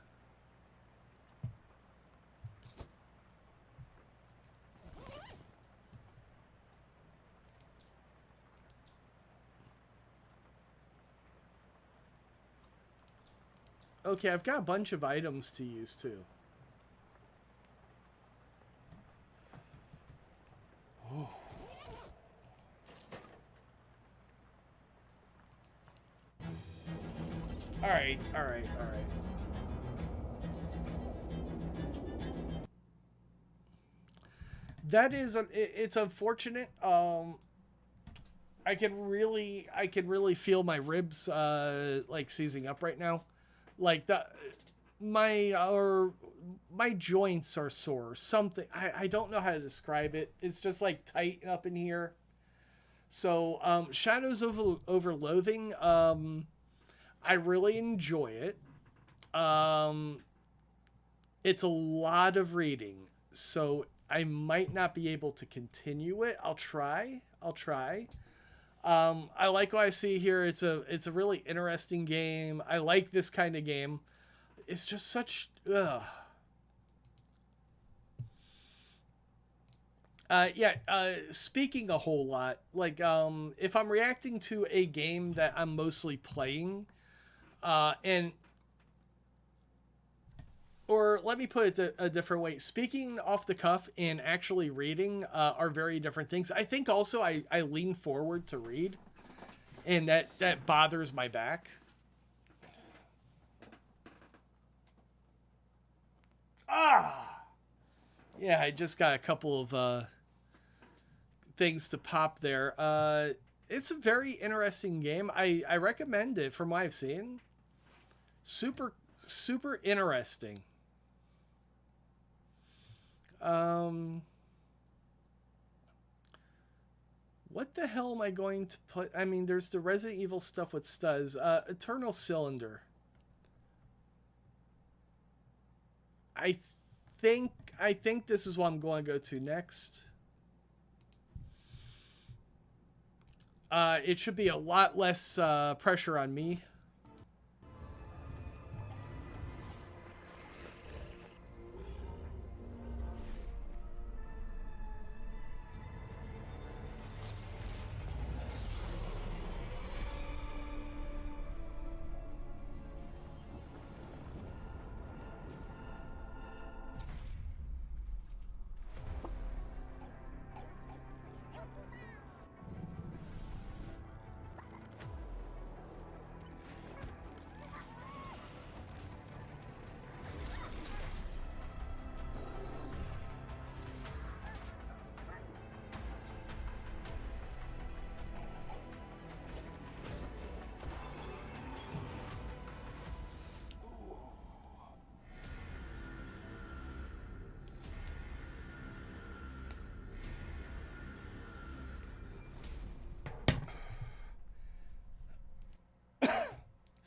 Okay, I've got a bunch of items to use too. Oh. All right. That is it's unfortunate. I can really feel my ribs like seizing up right now. Like my joints are sore. Something I don't know how to describe it. It's just like tight up in here. So, Shadows over Loathing, I really enjoy it. Um, it's a lot of reading, so I might not be able to continue it. I'll try. I'll try. I like what I see here. It's a really interesting game. I like this kind of game. It's just such. Ugh. Yeah. Speaking a whole lot, like if I'm reacting to a game that I'm mostly playing, and or let me put it a different way. Speaking off the cuff and actually reading are very different things. I think also I lean forward to read, and that bothers my back. Ah, yeah. I just got a couple of things to pop there. It's a very interesting game. I recommend it from what I've seen. Super interesting. Um, what the hell am I going to put? I mean, there's the Resident Evil stuff with Stuz. Eternal Cylinder. I I think this is what I'm going to go to next. It should be a lot less pressure on me.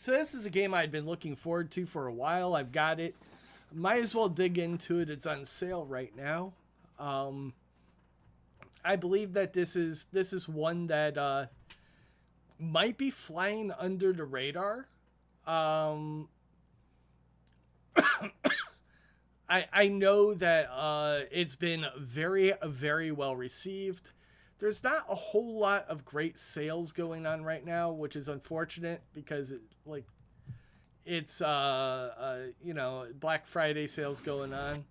So this is a game I'd been looking forward to for a while. I've got it. Might as well dig into it. It's on sale right now. I believe that this is one that might be flying under the radar. Um, I know that it's been very well received. There's not a whole lot of great sales going on right now, which is unfortunate because it's you know, Black Friday sales going on.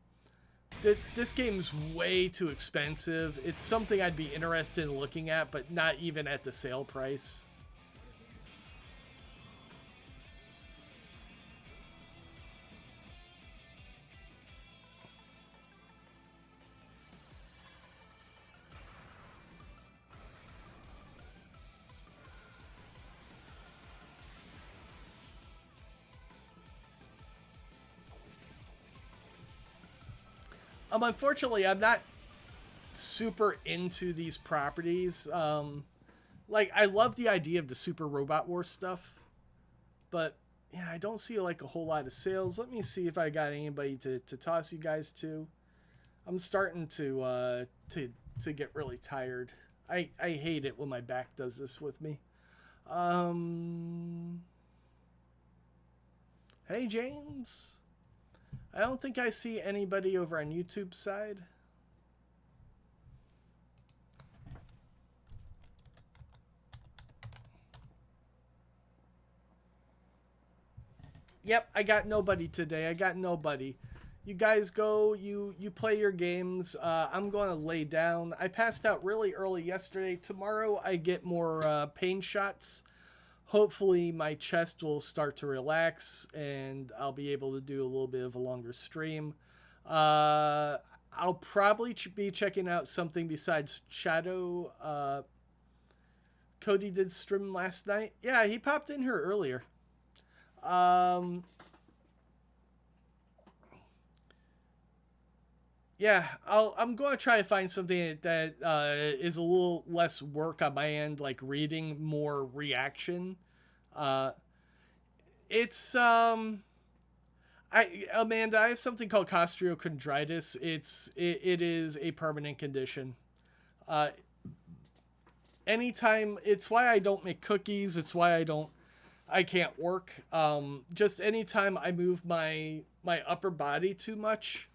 This game's way too expensive. It's something I'd be interested in looking at, but not even at the sale price. Unfortunately, I'm not super into these properties. Like I love the idea of the Super Robot Wars stuff, but yeah, I don't see like a whole lot of sales. Let me see if I got anybody to toss you guys to. I'm starting to get really tired. I hate it when my back does this with me. Um, hey James. I don't think I see anybody over on YouTube side. Yep, I got nobody today. I got nobody. You guys go, you play your games. I'm going to lay down. I passed out really early yesterday. Tomorrow I get more pain shots. Hopefully my chest will start to relax and I'll be able to do a little bit of a longer stream. I'll probably be checking out something besides Shadow. Cody did stream last night. Yeah, he popped in here earlier. Um, yeah, I'm going to try to find something that is a little less work on my end, like reading, more reaction. Uh, it's I Amanda, I have something called costochondritis. It is a permanent condition. Uh, anytime, it's why I don't make cookies. It's why I can't work. Just anytime I move my upper body too much,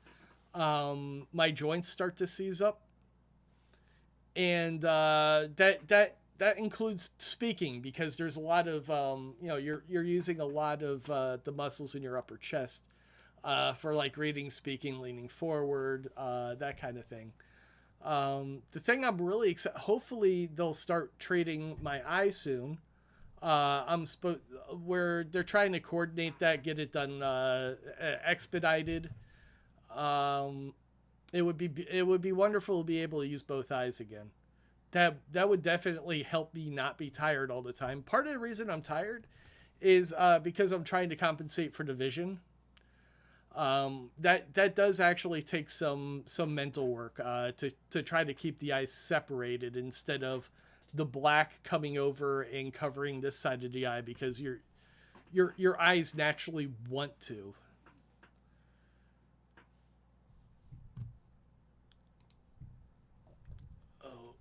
my joints start to seize up, and that includes speaking because there's a lot of you're using a lot of the muscles in your upper chest for like reading, speaking, leaning forward, that kind of thing. The thing I'm really excited, hopefully they'll start treating my eye soon. I'm supposed where they're trying to coordinate that, get it done expedited. Um, it would be wonderful to be able to use both eyes again. That would definitely help me not be tired all the time. Part of the reason I'm tired is because I'm trying to compensate for the vision. That does actually take some mental work to try to keep the eyes separated instead of the black coming over and covering this side of the eye because your eyes naturally want to. Oh.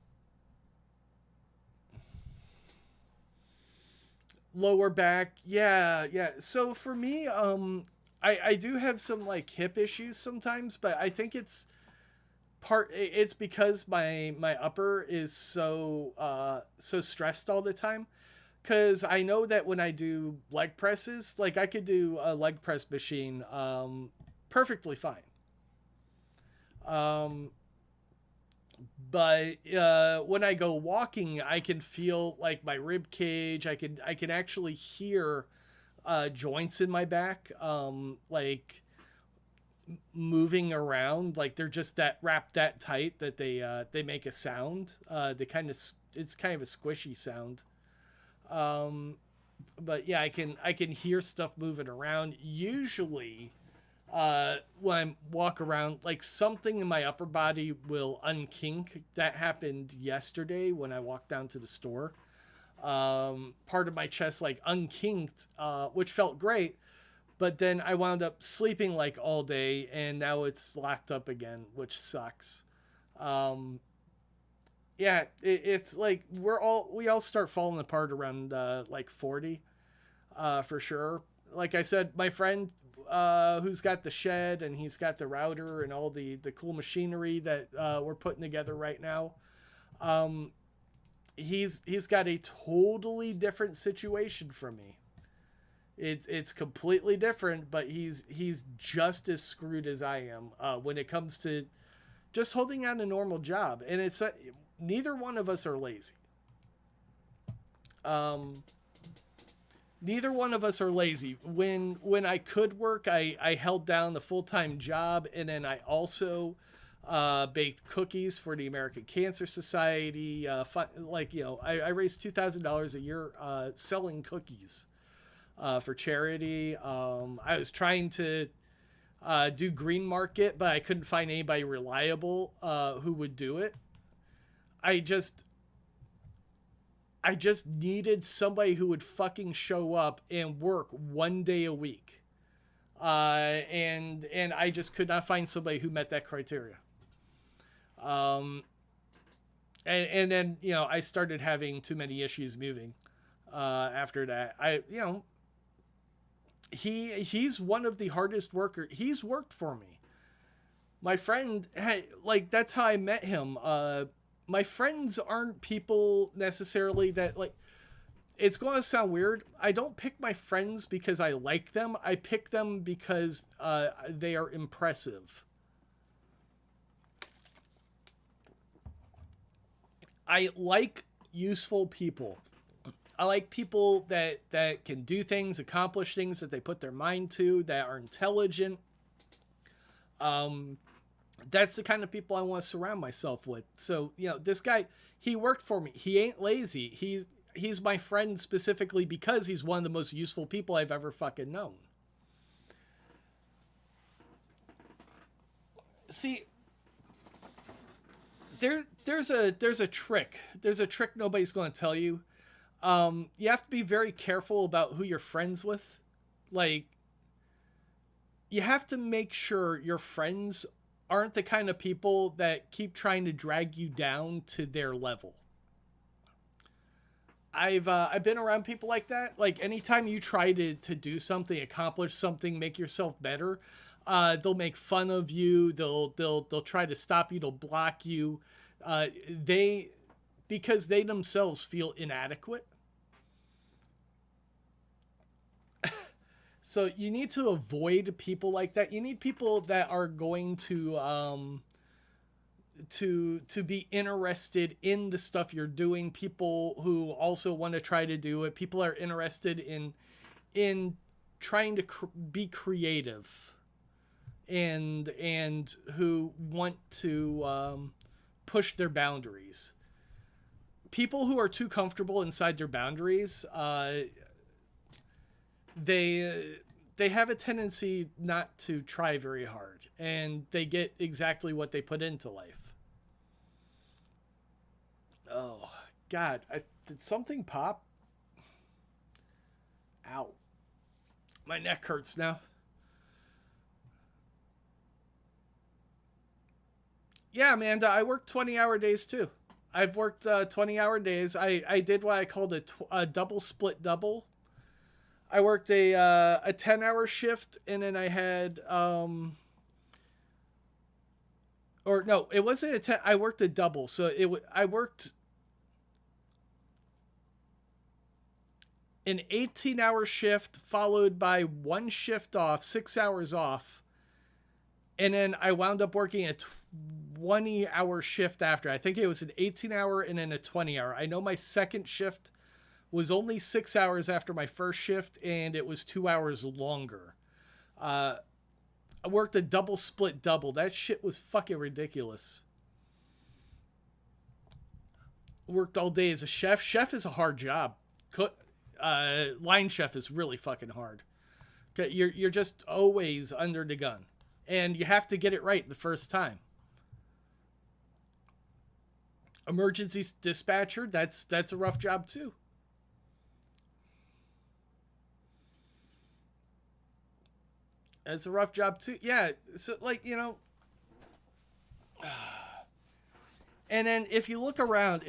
Lower back, yeah. So for me, I do have some like hip issues sometimes, but I think it's because my upper is so stressed all the time. Because I know that when I do leg presses, like I could do a leg press machine perfectly fine. Um, but when I go walking, I can feel like my rib cage. I can actually hear joints in my back, like moving around. Like they're just that wrapped that tight that they make a sound. They kind of it's kind of a squishy sound. Um, but yeah, I can hear stuff moving around. Usually, when I walk around, like something in my upper body will unkink. That happened yesterday when I walked down to the store. Part of my chest like unkinked, which felt great. But then I wound up sleeping like all day, and now it's locked up again, which sucks. Um, yeah, it's like we all start falling apart around like 40, for sure. Like I said, my friend who's got the shed and he's got the router and all the cool machinery that we're putting together right now. Um, he's got a totally different situation from me. It's completely different, but he's just as screwed as I am when it comes to just holding on a normal job. And it's neither one of us are lazy. Um, Neither one of us are lazy. When I could work, I held down the full time job, and then I also baked cookies for the American Cancer Society. Like I raised $2,000 a year selling cookies for charity. I was trying to do green market, but I couldn't find anybody reliable who would do it. I just I just needed somebody who would fucking show up and work 1 day a week. And I just could not find somebody who met that criteria. Um, and then I started having too many issues moving. After that, he's one of the hardest worker. He's worked for me. My friend, hey, like that's how I met him. My friends aren't people necessarily that like. It's going to sound weird. I don't pick my friends because I like them. I pick them because they are impressive. I like useful people. I like people that can do things, accomplish things that they put their mind to, that are intelligent. Um, that's the kind of people I want to surround myself with. So, this guy, he worked for me. He ain't lazy. He's my friend specifically because he's one of the most useful people I've ever fucking known. See, there's a trick. There's a trick nobody's going to tell you. You have to be very careful about who you're friends with. Like, you have to make sure your friends aren't the kind of people that keep trying to drag you down to their level. I've been around people like that. Like, anytime you try to do something, accomplish something, make yourself better, they'll make fun of you. They'll try to stop you. They'll block you. They because they themselves feel inadequate. So you need to avoid people like that. You need people that are going to be interested in the stuff you're doing. People who also want to try to do it. People are interested in trying to be creative, and who want to push their boundaries. People who are too comfortable inside their boundaries, they have a tendency not to try very hard, and they get exactly what they put into life. Oh God, did something pop? Ow, my neck hurts now. Yeah, Amanda, I work 20-hour days too. I've worked 20-hour days. I did what I called a double split double. I worked a 10-hour shift, and then I had or no, it wasn't a 10. I worked a double, so I worked an 18-hour shift followed by one shift off, 6 hours off, and then I wound up working a 20-hour shift after. I think it was an 18-hour and then a 20-hour. I know my second shift was only 6 hours after my first shift, and it was 2 hours longer. I worked a double split double. That shit was fucking ridiculous. Worked all day as a chef. Chef is a hard job. Line chef is really fucking hard. You're just always under the gun, and you have to get it right the first time. Emergency dispatcher, that's a rough job too. It's a rough job too. Yeah. So like, and then if you look around,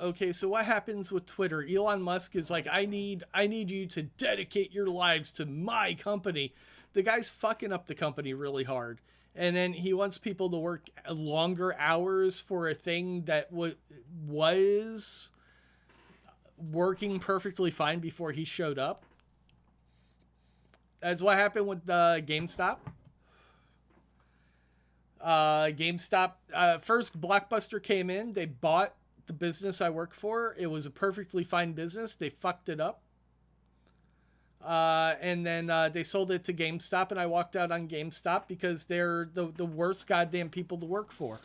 okay, so what happens with Twitter? Elon Musk is like, I need you to dedicate your lives to my company. The guy's fucking up the company really hard. And then he wants people to work longer hours for a thing that was working perfectly fine before he showed up. That's what happened with GameStop. GameStop, first Blockbuster came in. They bought the business I work for. It was a perfectly fine business. They fucked it up. And then they sold it to GameStop, and I walked out on GameStop because they're the worst goddamn people to work for.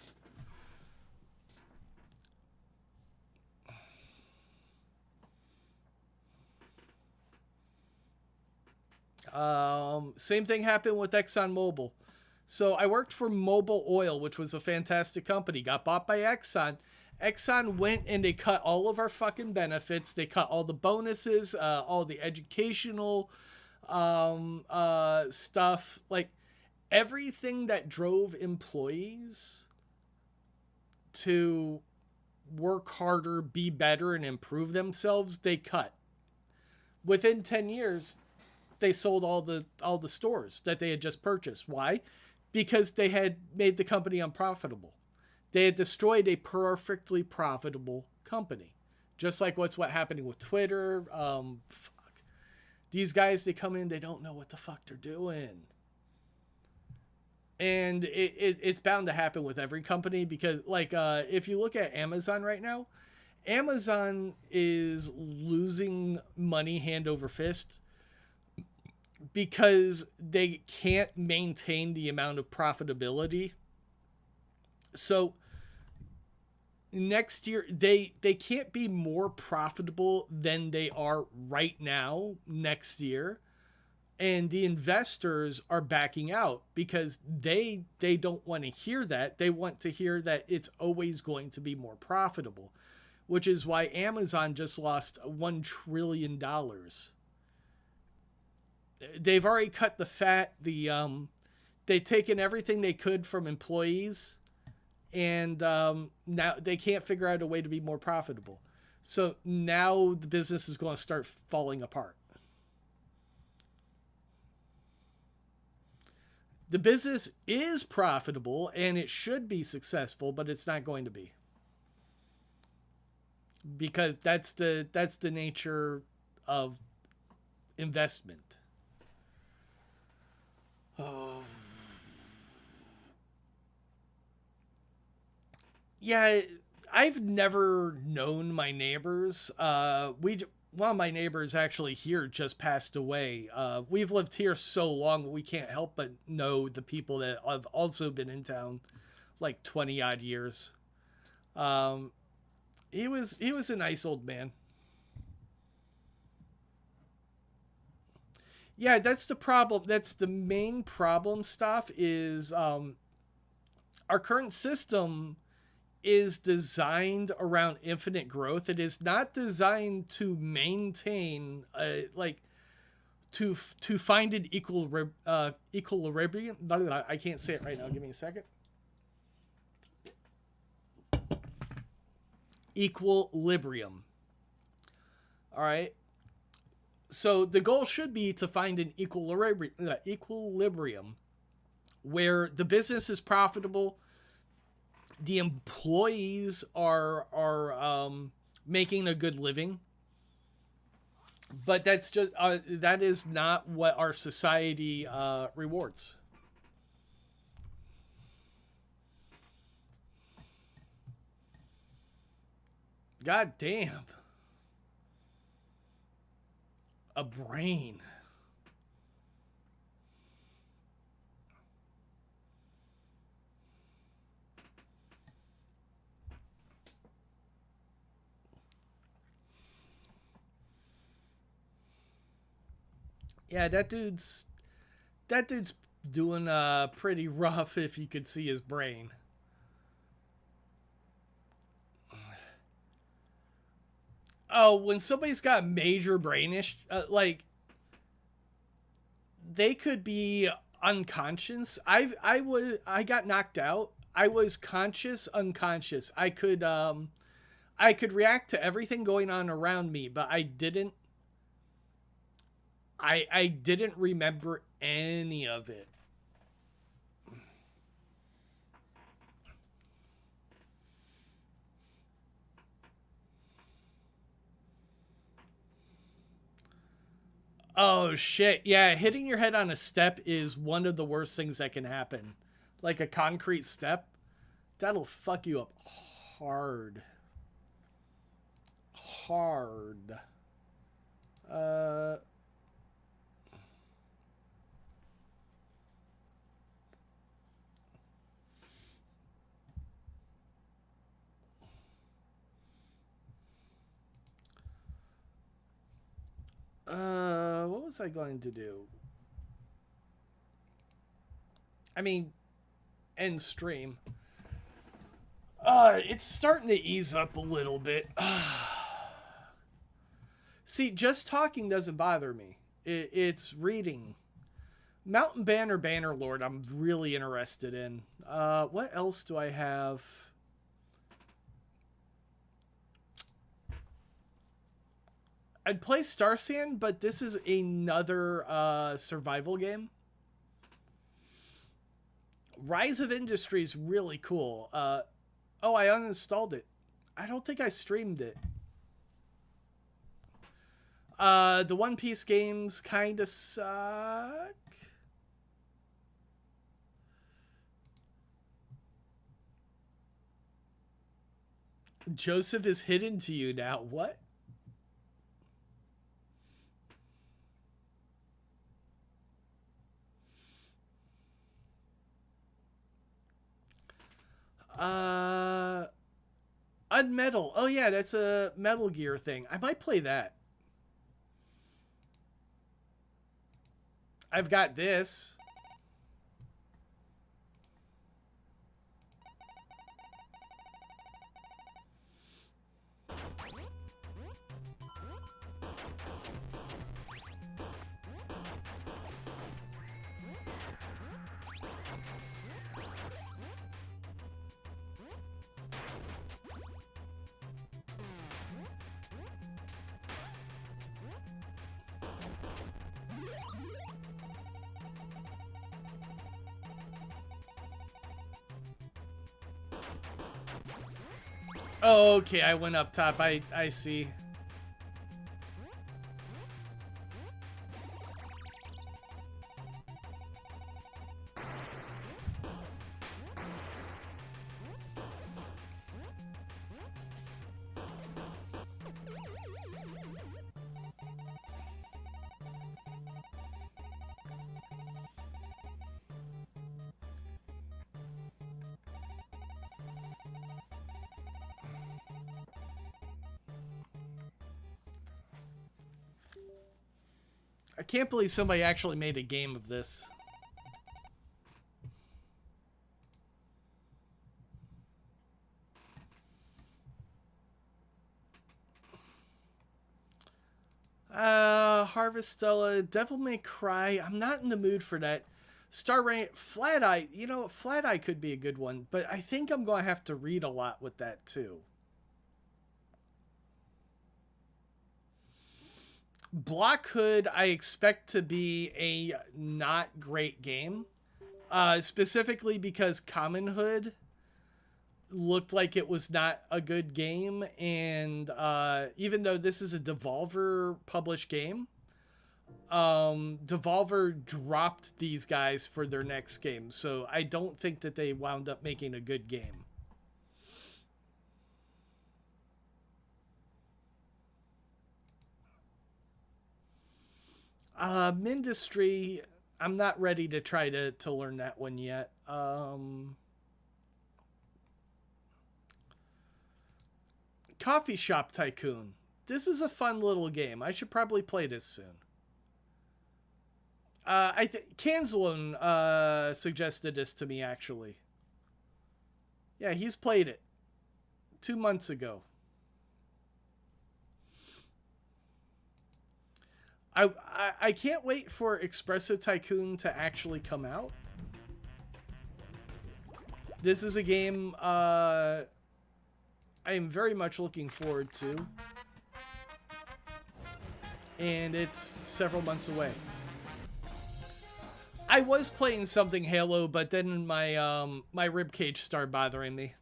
Same thing happened with ExxonMobil. So I worked for Mobil Oil, which was a fantastic company. Got bought by Exxon. Exxon went and they cut all of our fucking benefits. They cut all the bonuses, all the educational stuff. Like, everything that drove employees to work harder, be better, and improve themselves, they cut. Within 10 years, they sold all the stores that they had just purchased. Why? Because they had made the company unprofitable. They had destroyed a perfectly profitable company. Just like what's happening with Twitter. These guys, they come in, they don't know what the fuck they're doing. And it's bound to happen with every company because, like, if you look at Amazon right now, Amazon is losing money hand over fist because they can't maintain the amount of profitability. So next year, they can't be more profitable than they are right now next year. And the investors are backing out because they don't want to hear that. They want to hear that it's always going to be more profitable, which is why Amazon just lost $1 trillion. They've already cut the fat. They've taken everything they could from employees, and now they can't figure out a way to be more profitable. So now the business is going to start falling apart. The business is profitable and it should be successful, but it's not going to be, because that's the nature of investment. Oh. Yeah, I've never known my neighbors. One of my neighbors actually here just passed away. We've lived here so long we can't help but know the people that have also been in town like 20 odd years. He was a nice old man. Yeah, that's the problem. That's the main problem stuff is our current system is designed around infinite growth. It is not designed to maintain to find an equilibrium. I can't say it right now. Give me a second. Equilibrium. All right. So the goal should be to find an equilibrium where the business is profitable, the employees are making a good living, but that's just that is not what our society rewards. God damn. A brain. Yeah, that dude's doing pretty rough if you could see his brain. Oh, when somebody's got major they could be unconscious. I got knocked out. I was conscious, unconscious. I could react to everything going on around me, but I didn't remember any of it. Oh shit. Yeah, hitting your head on a step is one of the worst things that can happen. Like a concrete step, that'll fuck you up hard. Hard. Uh what was I going to do? I mean, end stream. It's starting to ease up a little bit. See, just talking doesn't bother me. It's reading. Mountain Banner Bannerlord I'm really interested in. What else do I have? I'd play Star Sand, but this is another survival game. Rise of Industry is really cool. Oh, I uninstalled it. I don't think I streamed it. The One Piece games kind of suck. Joseph is hidden to you now. What? Unmetal. Oh yeah, that's a Metal Gear thing. I might play that. I've got this. Oh, okay, I went up top. I see. I can't believe somebody actually made a game of this. Harvestella, Devil May Cry. I'm not in the mood for that. Star Rain, Flat Eye. You know, Flat Eye could be a good one, but I think I'm going to have to read a lot with that too. Block Hood, I expect to be a not great game. Specifically because Common Hood looked like it was not a good game, and even though this is a Devolver published game, Devolver dropped these guys for their next game, so I don't think that they wound up making a good game. Mindustry, I'm not ready to try to learn that one yet. Coffee Shop Tycoon. This is a fun little game. I should probably play this soon. I think Canzlone suggested this to me, actually. Yeah, he's played it 2 months ago. I can't wait for Espresso Tycoon to actually come out. This is a game I am very much looking forward to. And it's several months away. I was playing something Halo, but then my my ribcage started bothering me.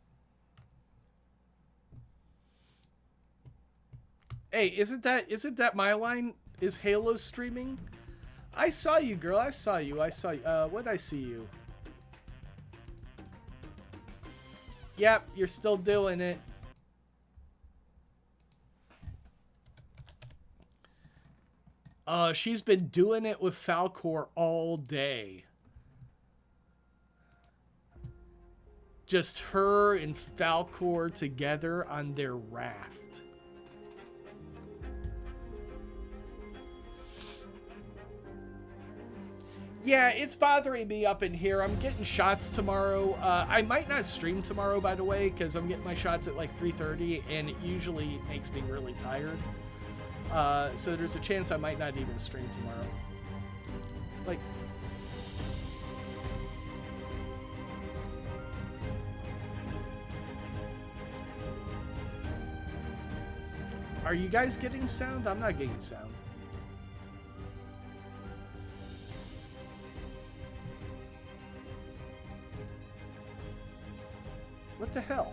Hey, isn't that my line? Is Halo streaming? I saw you, girl. I saw you. What'd I see you? Yep, you're still doing it. She's been doing it with Falcor all day. Just her and Falcor together on their raft. Yeah, it's bothering me up in here. I'm getting shots tomorrow. I might not stream tomorrow, by the way, because I'm getting my shots at like 3:30, and it usually makes me really tired. So there's a chance I might not even stream tomorrow. Like, are you guys getting sound? I'm not getting sound. What the hell?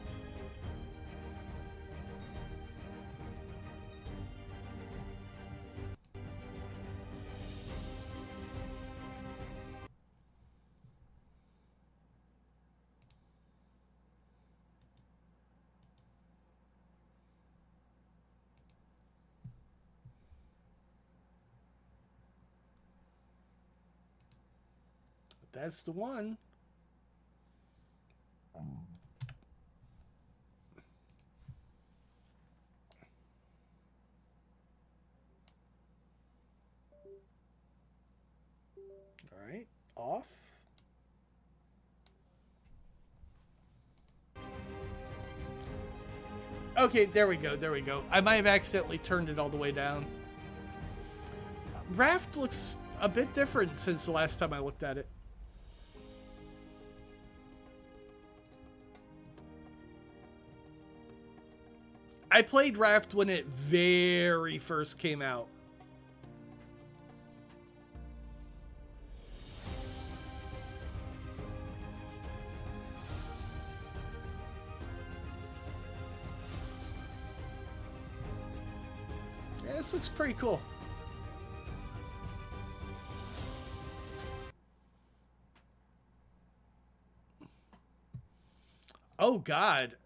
That's the one. right, off. Okay, there we go, there we go. I might have accidentally turned it all the way down. Raft looks a bit different since the last time I looked at it. I played Raft when it very first came out. Yeah, this looks pretty cool. Oh God,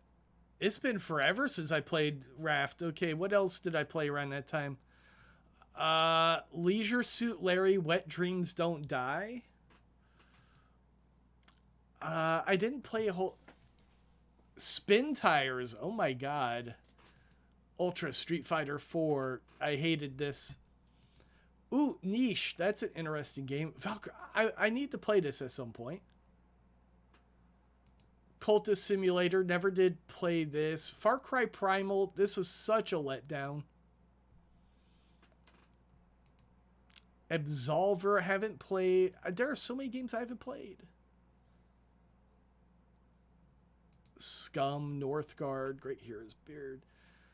it's been forever since I played Raft. Okay, what else did I play around that time? Leisure Suit Larry, Wet Dreams Don't Die. I didn't play a whole... Spin Tires, oh my God. Ultra Street Fighter 4, I hated this. Ooh, Niche, that's an interesting game. Valkyrie, I need to play this at some point. Cultist Simulator, never did play this. Far Cry Primal, this was such a letdown. Absolver, haven't played. There are so many games I haven't played. Scum, Northgard, Great Heroes Beard.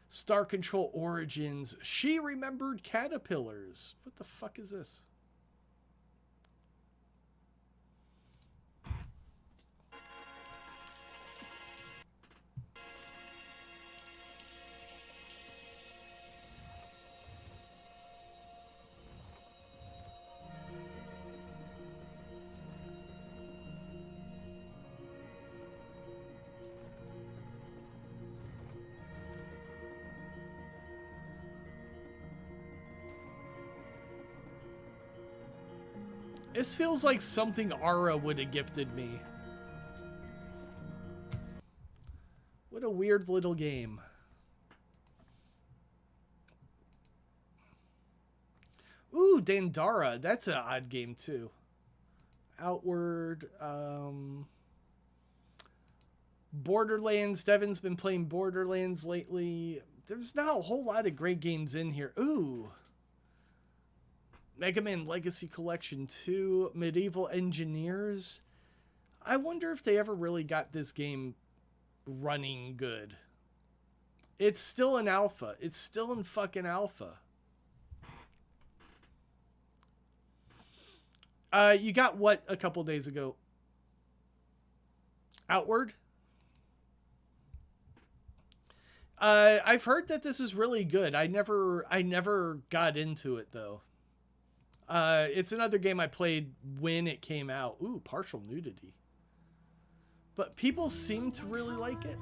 Star Control Origins, She Remembered Caterpillars. What the fuck is this? This feels like something Ara would have gifted me. What a weird little game. Ooh, Dandara. That's an odd game too. Outward. Borderlands. Devin's been playing Borderlands lately. There's not a whole lot of great games in here. Ooh. Mega Man Legacy Collection 2, Medieval Engineers. I wonder if they ever really got this game running good. It's still in alpha. It's still in fucking alpha. You got what a couple days ago? Outward? I've heard that this is really good. I never got into it though. It's another game I played when it came out. Ooh, partial nudity. But people seem to really like it.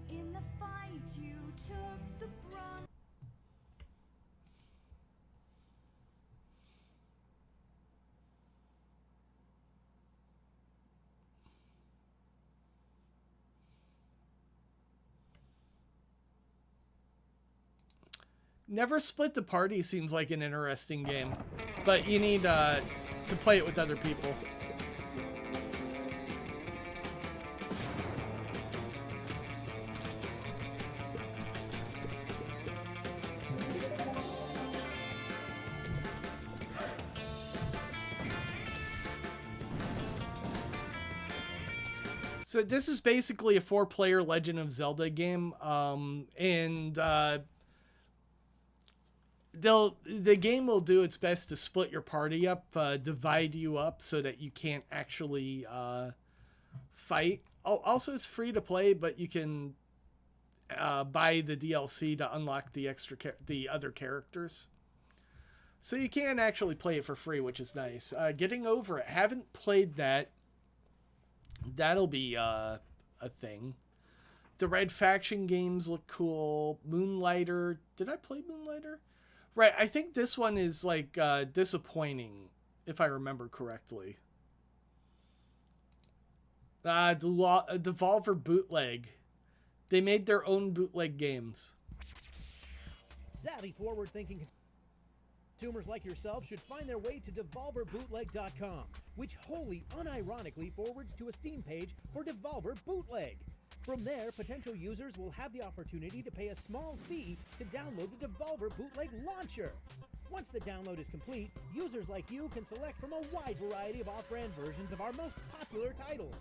In the fight, you took the brunt. Never Split the Party seems like an interesting game, but you need to play it with other people. So this is basically a 4-player Legend of Zelda game, and the game will do its best to split your party up, divide you up so that you can't actually fight. Also, it's free to play, but you can buy the DLC to unlock the other characters. So you can actually play it for free, which is nice. Getting Over It. Haven't played that. That'll be a thing. The Red Faction games look cool. Moonlighter. Did I play Moonlighter? Right, I think this one is like disappointing, if I remember correctly. Devolver Bootleg. They made their own bootleg games. Savvy, forward-thinking consumers like yourself should find their way to devolverbootleg.com, which wholly unironically forwards to a Steam page for Devolver Bootleg. From there, potential users will have the opportunity to pay a small fee to download the Devolver Bootleg launcher. Once the download is complete, users like you can select from a wide variety of off-brand versions of our most popular titles.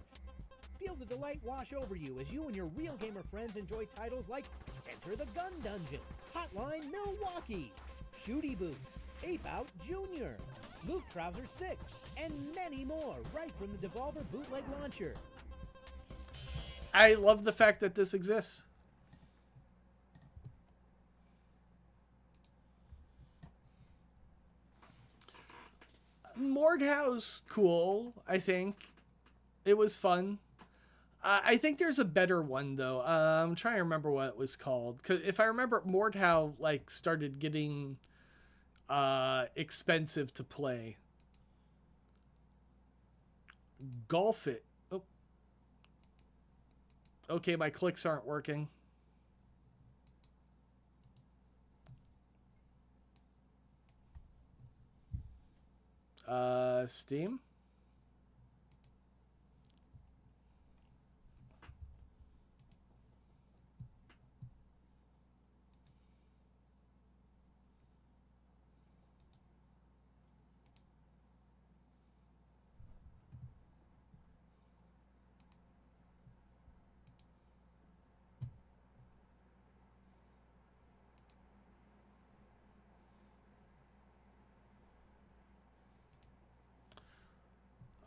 Feel the delight wash over you as you and your real gamer friends enjoy titles like Enter the Gun Dungeon, Hotline Milwaukee, Shooty Boots, Ape Out Jr., Luke Trouser 6, and many more right from the Devolver Bootleg launcher. I love the fact that this exists. Mordhau's cool, I think. It was fun. I think there's a better one, though. I'm trying to remember what it was called. Because if I remember, Mordhau, like, started getting expensive to play. Golf It. Oh. Okay, my clicks aren't working. Steam?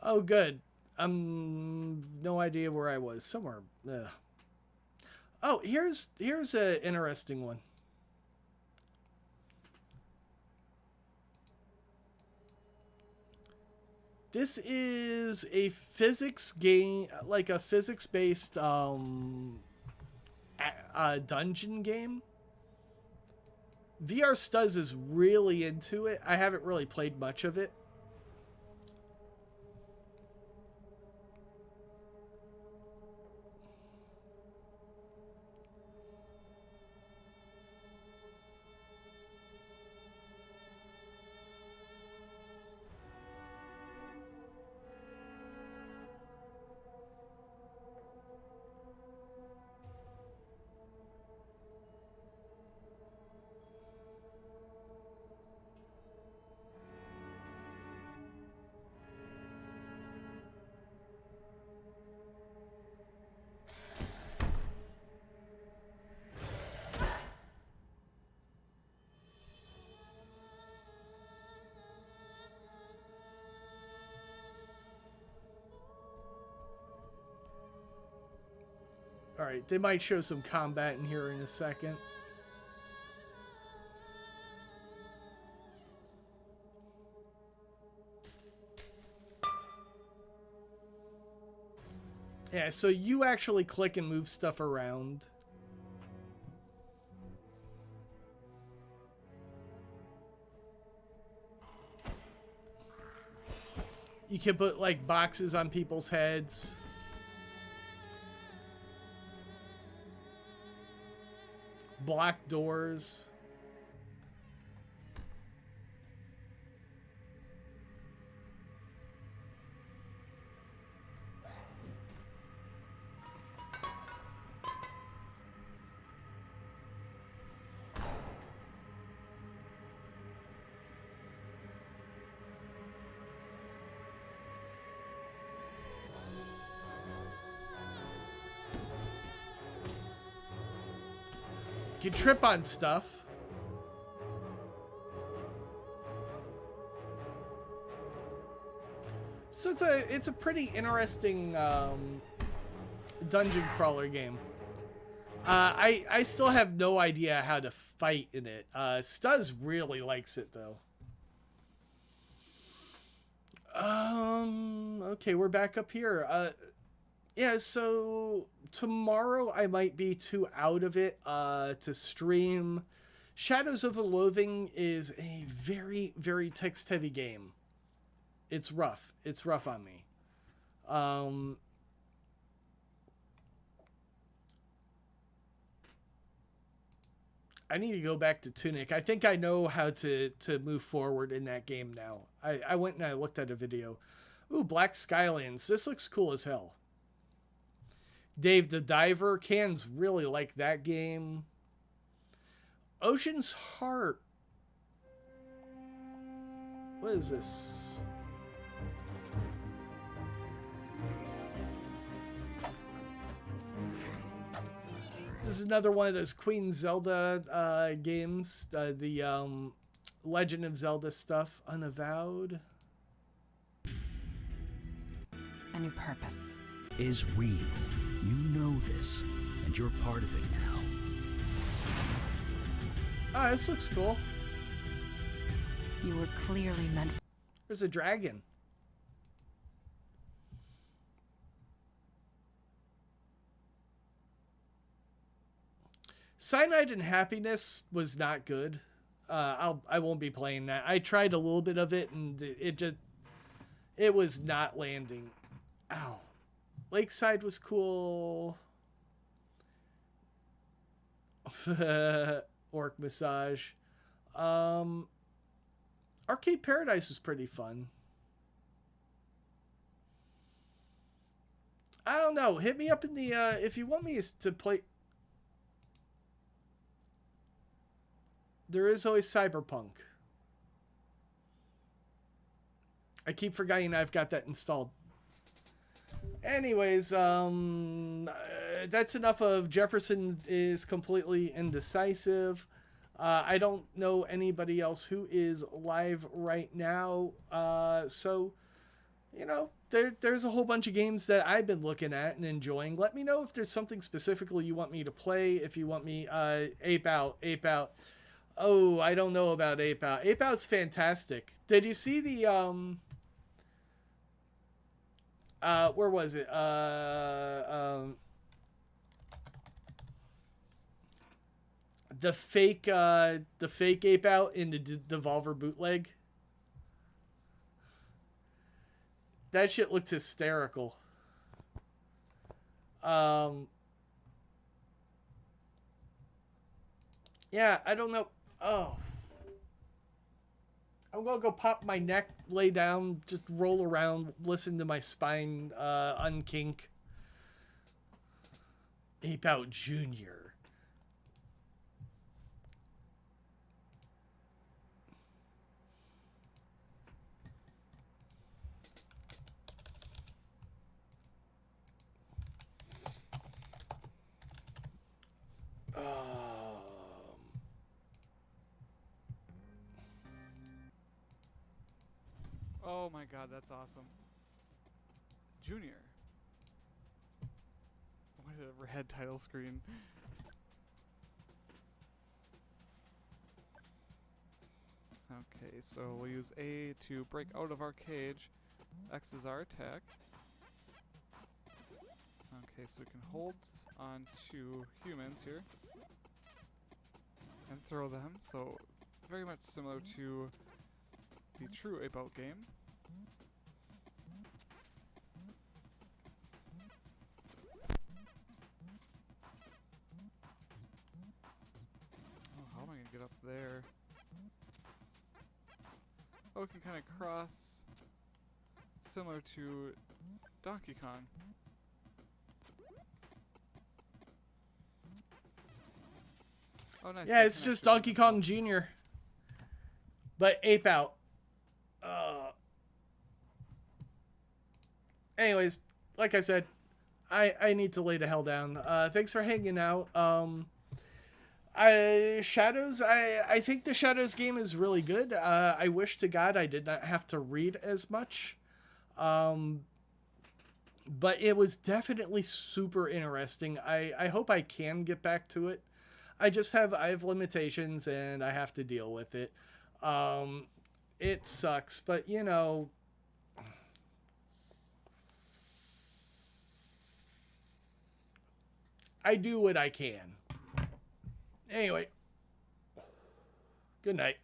Oh, good. No idea where I was. Somewhere. Ugh. Oh, here's an interesting one. This is a physics game, like a physics-based dungeon game. VR Stuz is really into it. I haven't really played much of it. All right, they might show some combat in here in a second. Yeah, so you actually click and move stuff around. You can put, like, boxes on people's heads. Block doors. You can trip on stuff. So it's a pretty interesting dungeon crawler game. I still have no idea how to fight in it. Stuz really likes it though. Okay, we're back up here. Yeah, so tomorrow I might be too out of it to stream. Shadows of the Loathing is a very, very text-heavy game. It's rough. It's rough on me. I need to go back to Tunic. I think I know how to move forward in that game now. I went and I looked at a video. Ooh, Black Skylands. This looks cool as hell. Dave the Diver. Cans really like that game. Ocean's Heart. What is this? This is another one of those Queen Zelda games. The Legend of Zelda stuff. Unavowed. A new purpose. Is real. You know this, and you're part of it now. Oh, this looks cool. You were clearly meant for. There's a dragon. Cyanide and Happiness was not good. I won't be playing that. I tried a little bit of it and it was not landing. Ow. Lakeside was cool. Orc Massage. Arcade Paradise is pretty fun. I don't know. Hit me up in the if you want me to play. There is always Cyberpunk. I keep forgetting I've got that installed. Anyways, that's enough of Jefferson is completely indecisive. I don't know anybody else who is live right now. So, you know, there's a whole bunch of games that I've been looking at and enjoying. Let me know if there's something specifically you want me to play. If you want me, Ape Out. Oh, I don't know about Ape Out. Ape Out's fantastic. Did you see the, where was it? The fake Ape Out in the Devolver bootleg? That shit looked hysterical. Yeah, I don't know. Oh. I'm gonna go pop my neck, lay down, just roll around, listen to my spine unkink. Ape Out Jr. Oh my god, that's awesome. Junior. Why did a red title screen? Okay, so we'll use A to break out of our cage. X is our attack. Okay, so we can hold on to humans here and throw them. So very much similar to the true Ape Out game. Oh, how am I gonna get up there? Oh, we can kind of cross, similar to Donkey Kong. Oh, nice. Yeah, it's just Donkey Kong Jr. But Ape Out. Anyways, like I said, I need to lay the hell down. Thanks for hanging out. Shadows, I think the Shadows game is really good. I wish to God I did not have to read as much. But it was definitely super interesting. I hope I can get back to it. I have limitations and I have to deal with it. It sucks, but you know, I do what I can. Anyway, good night.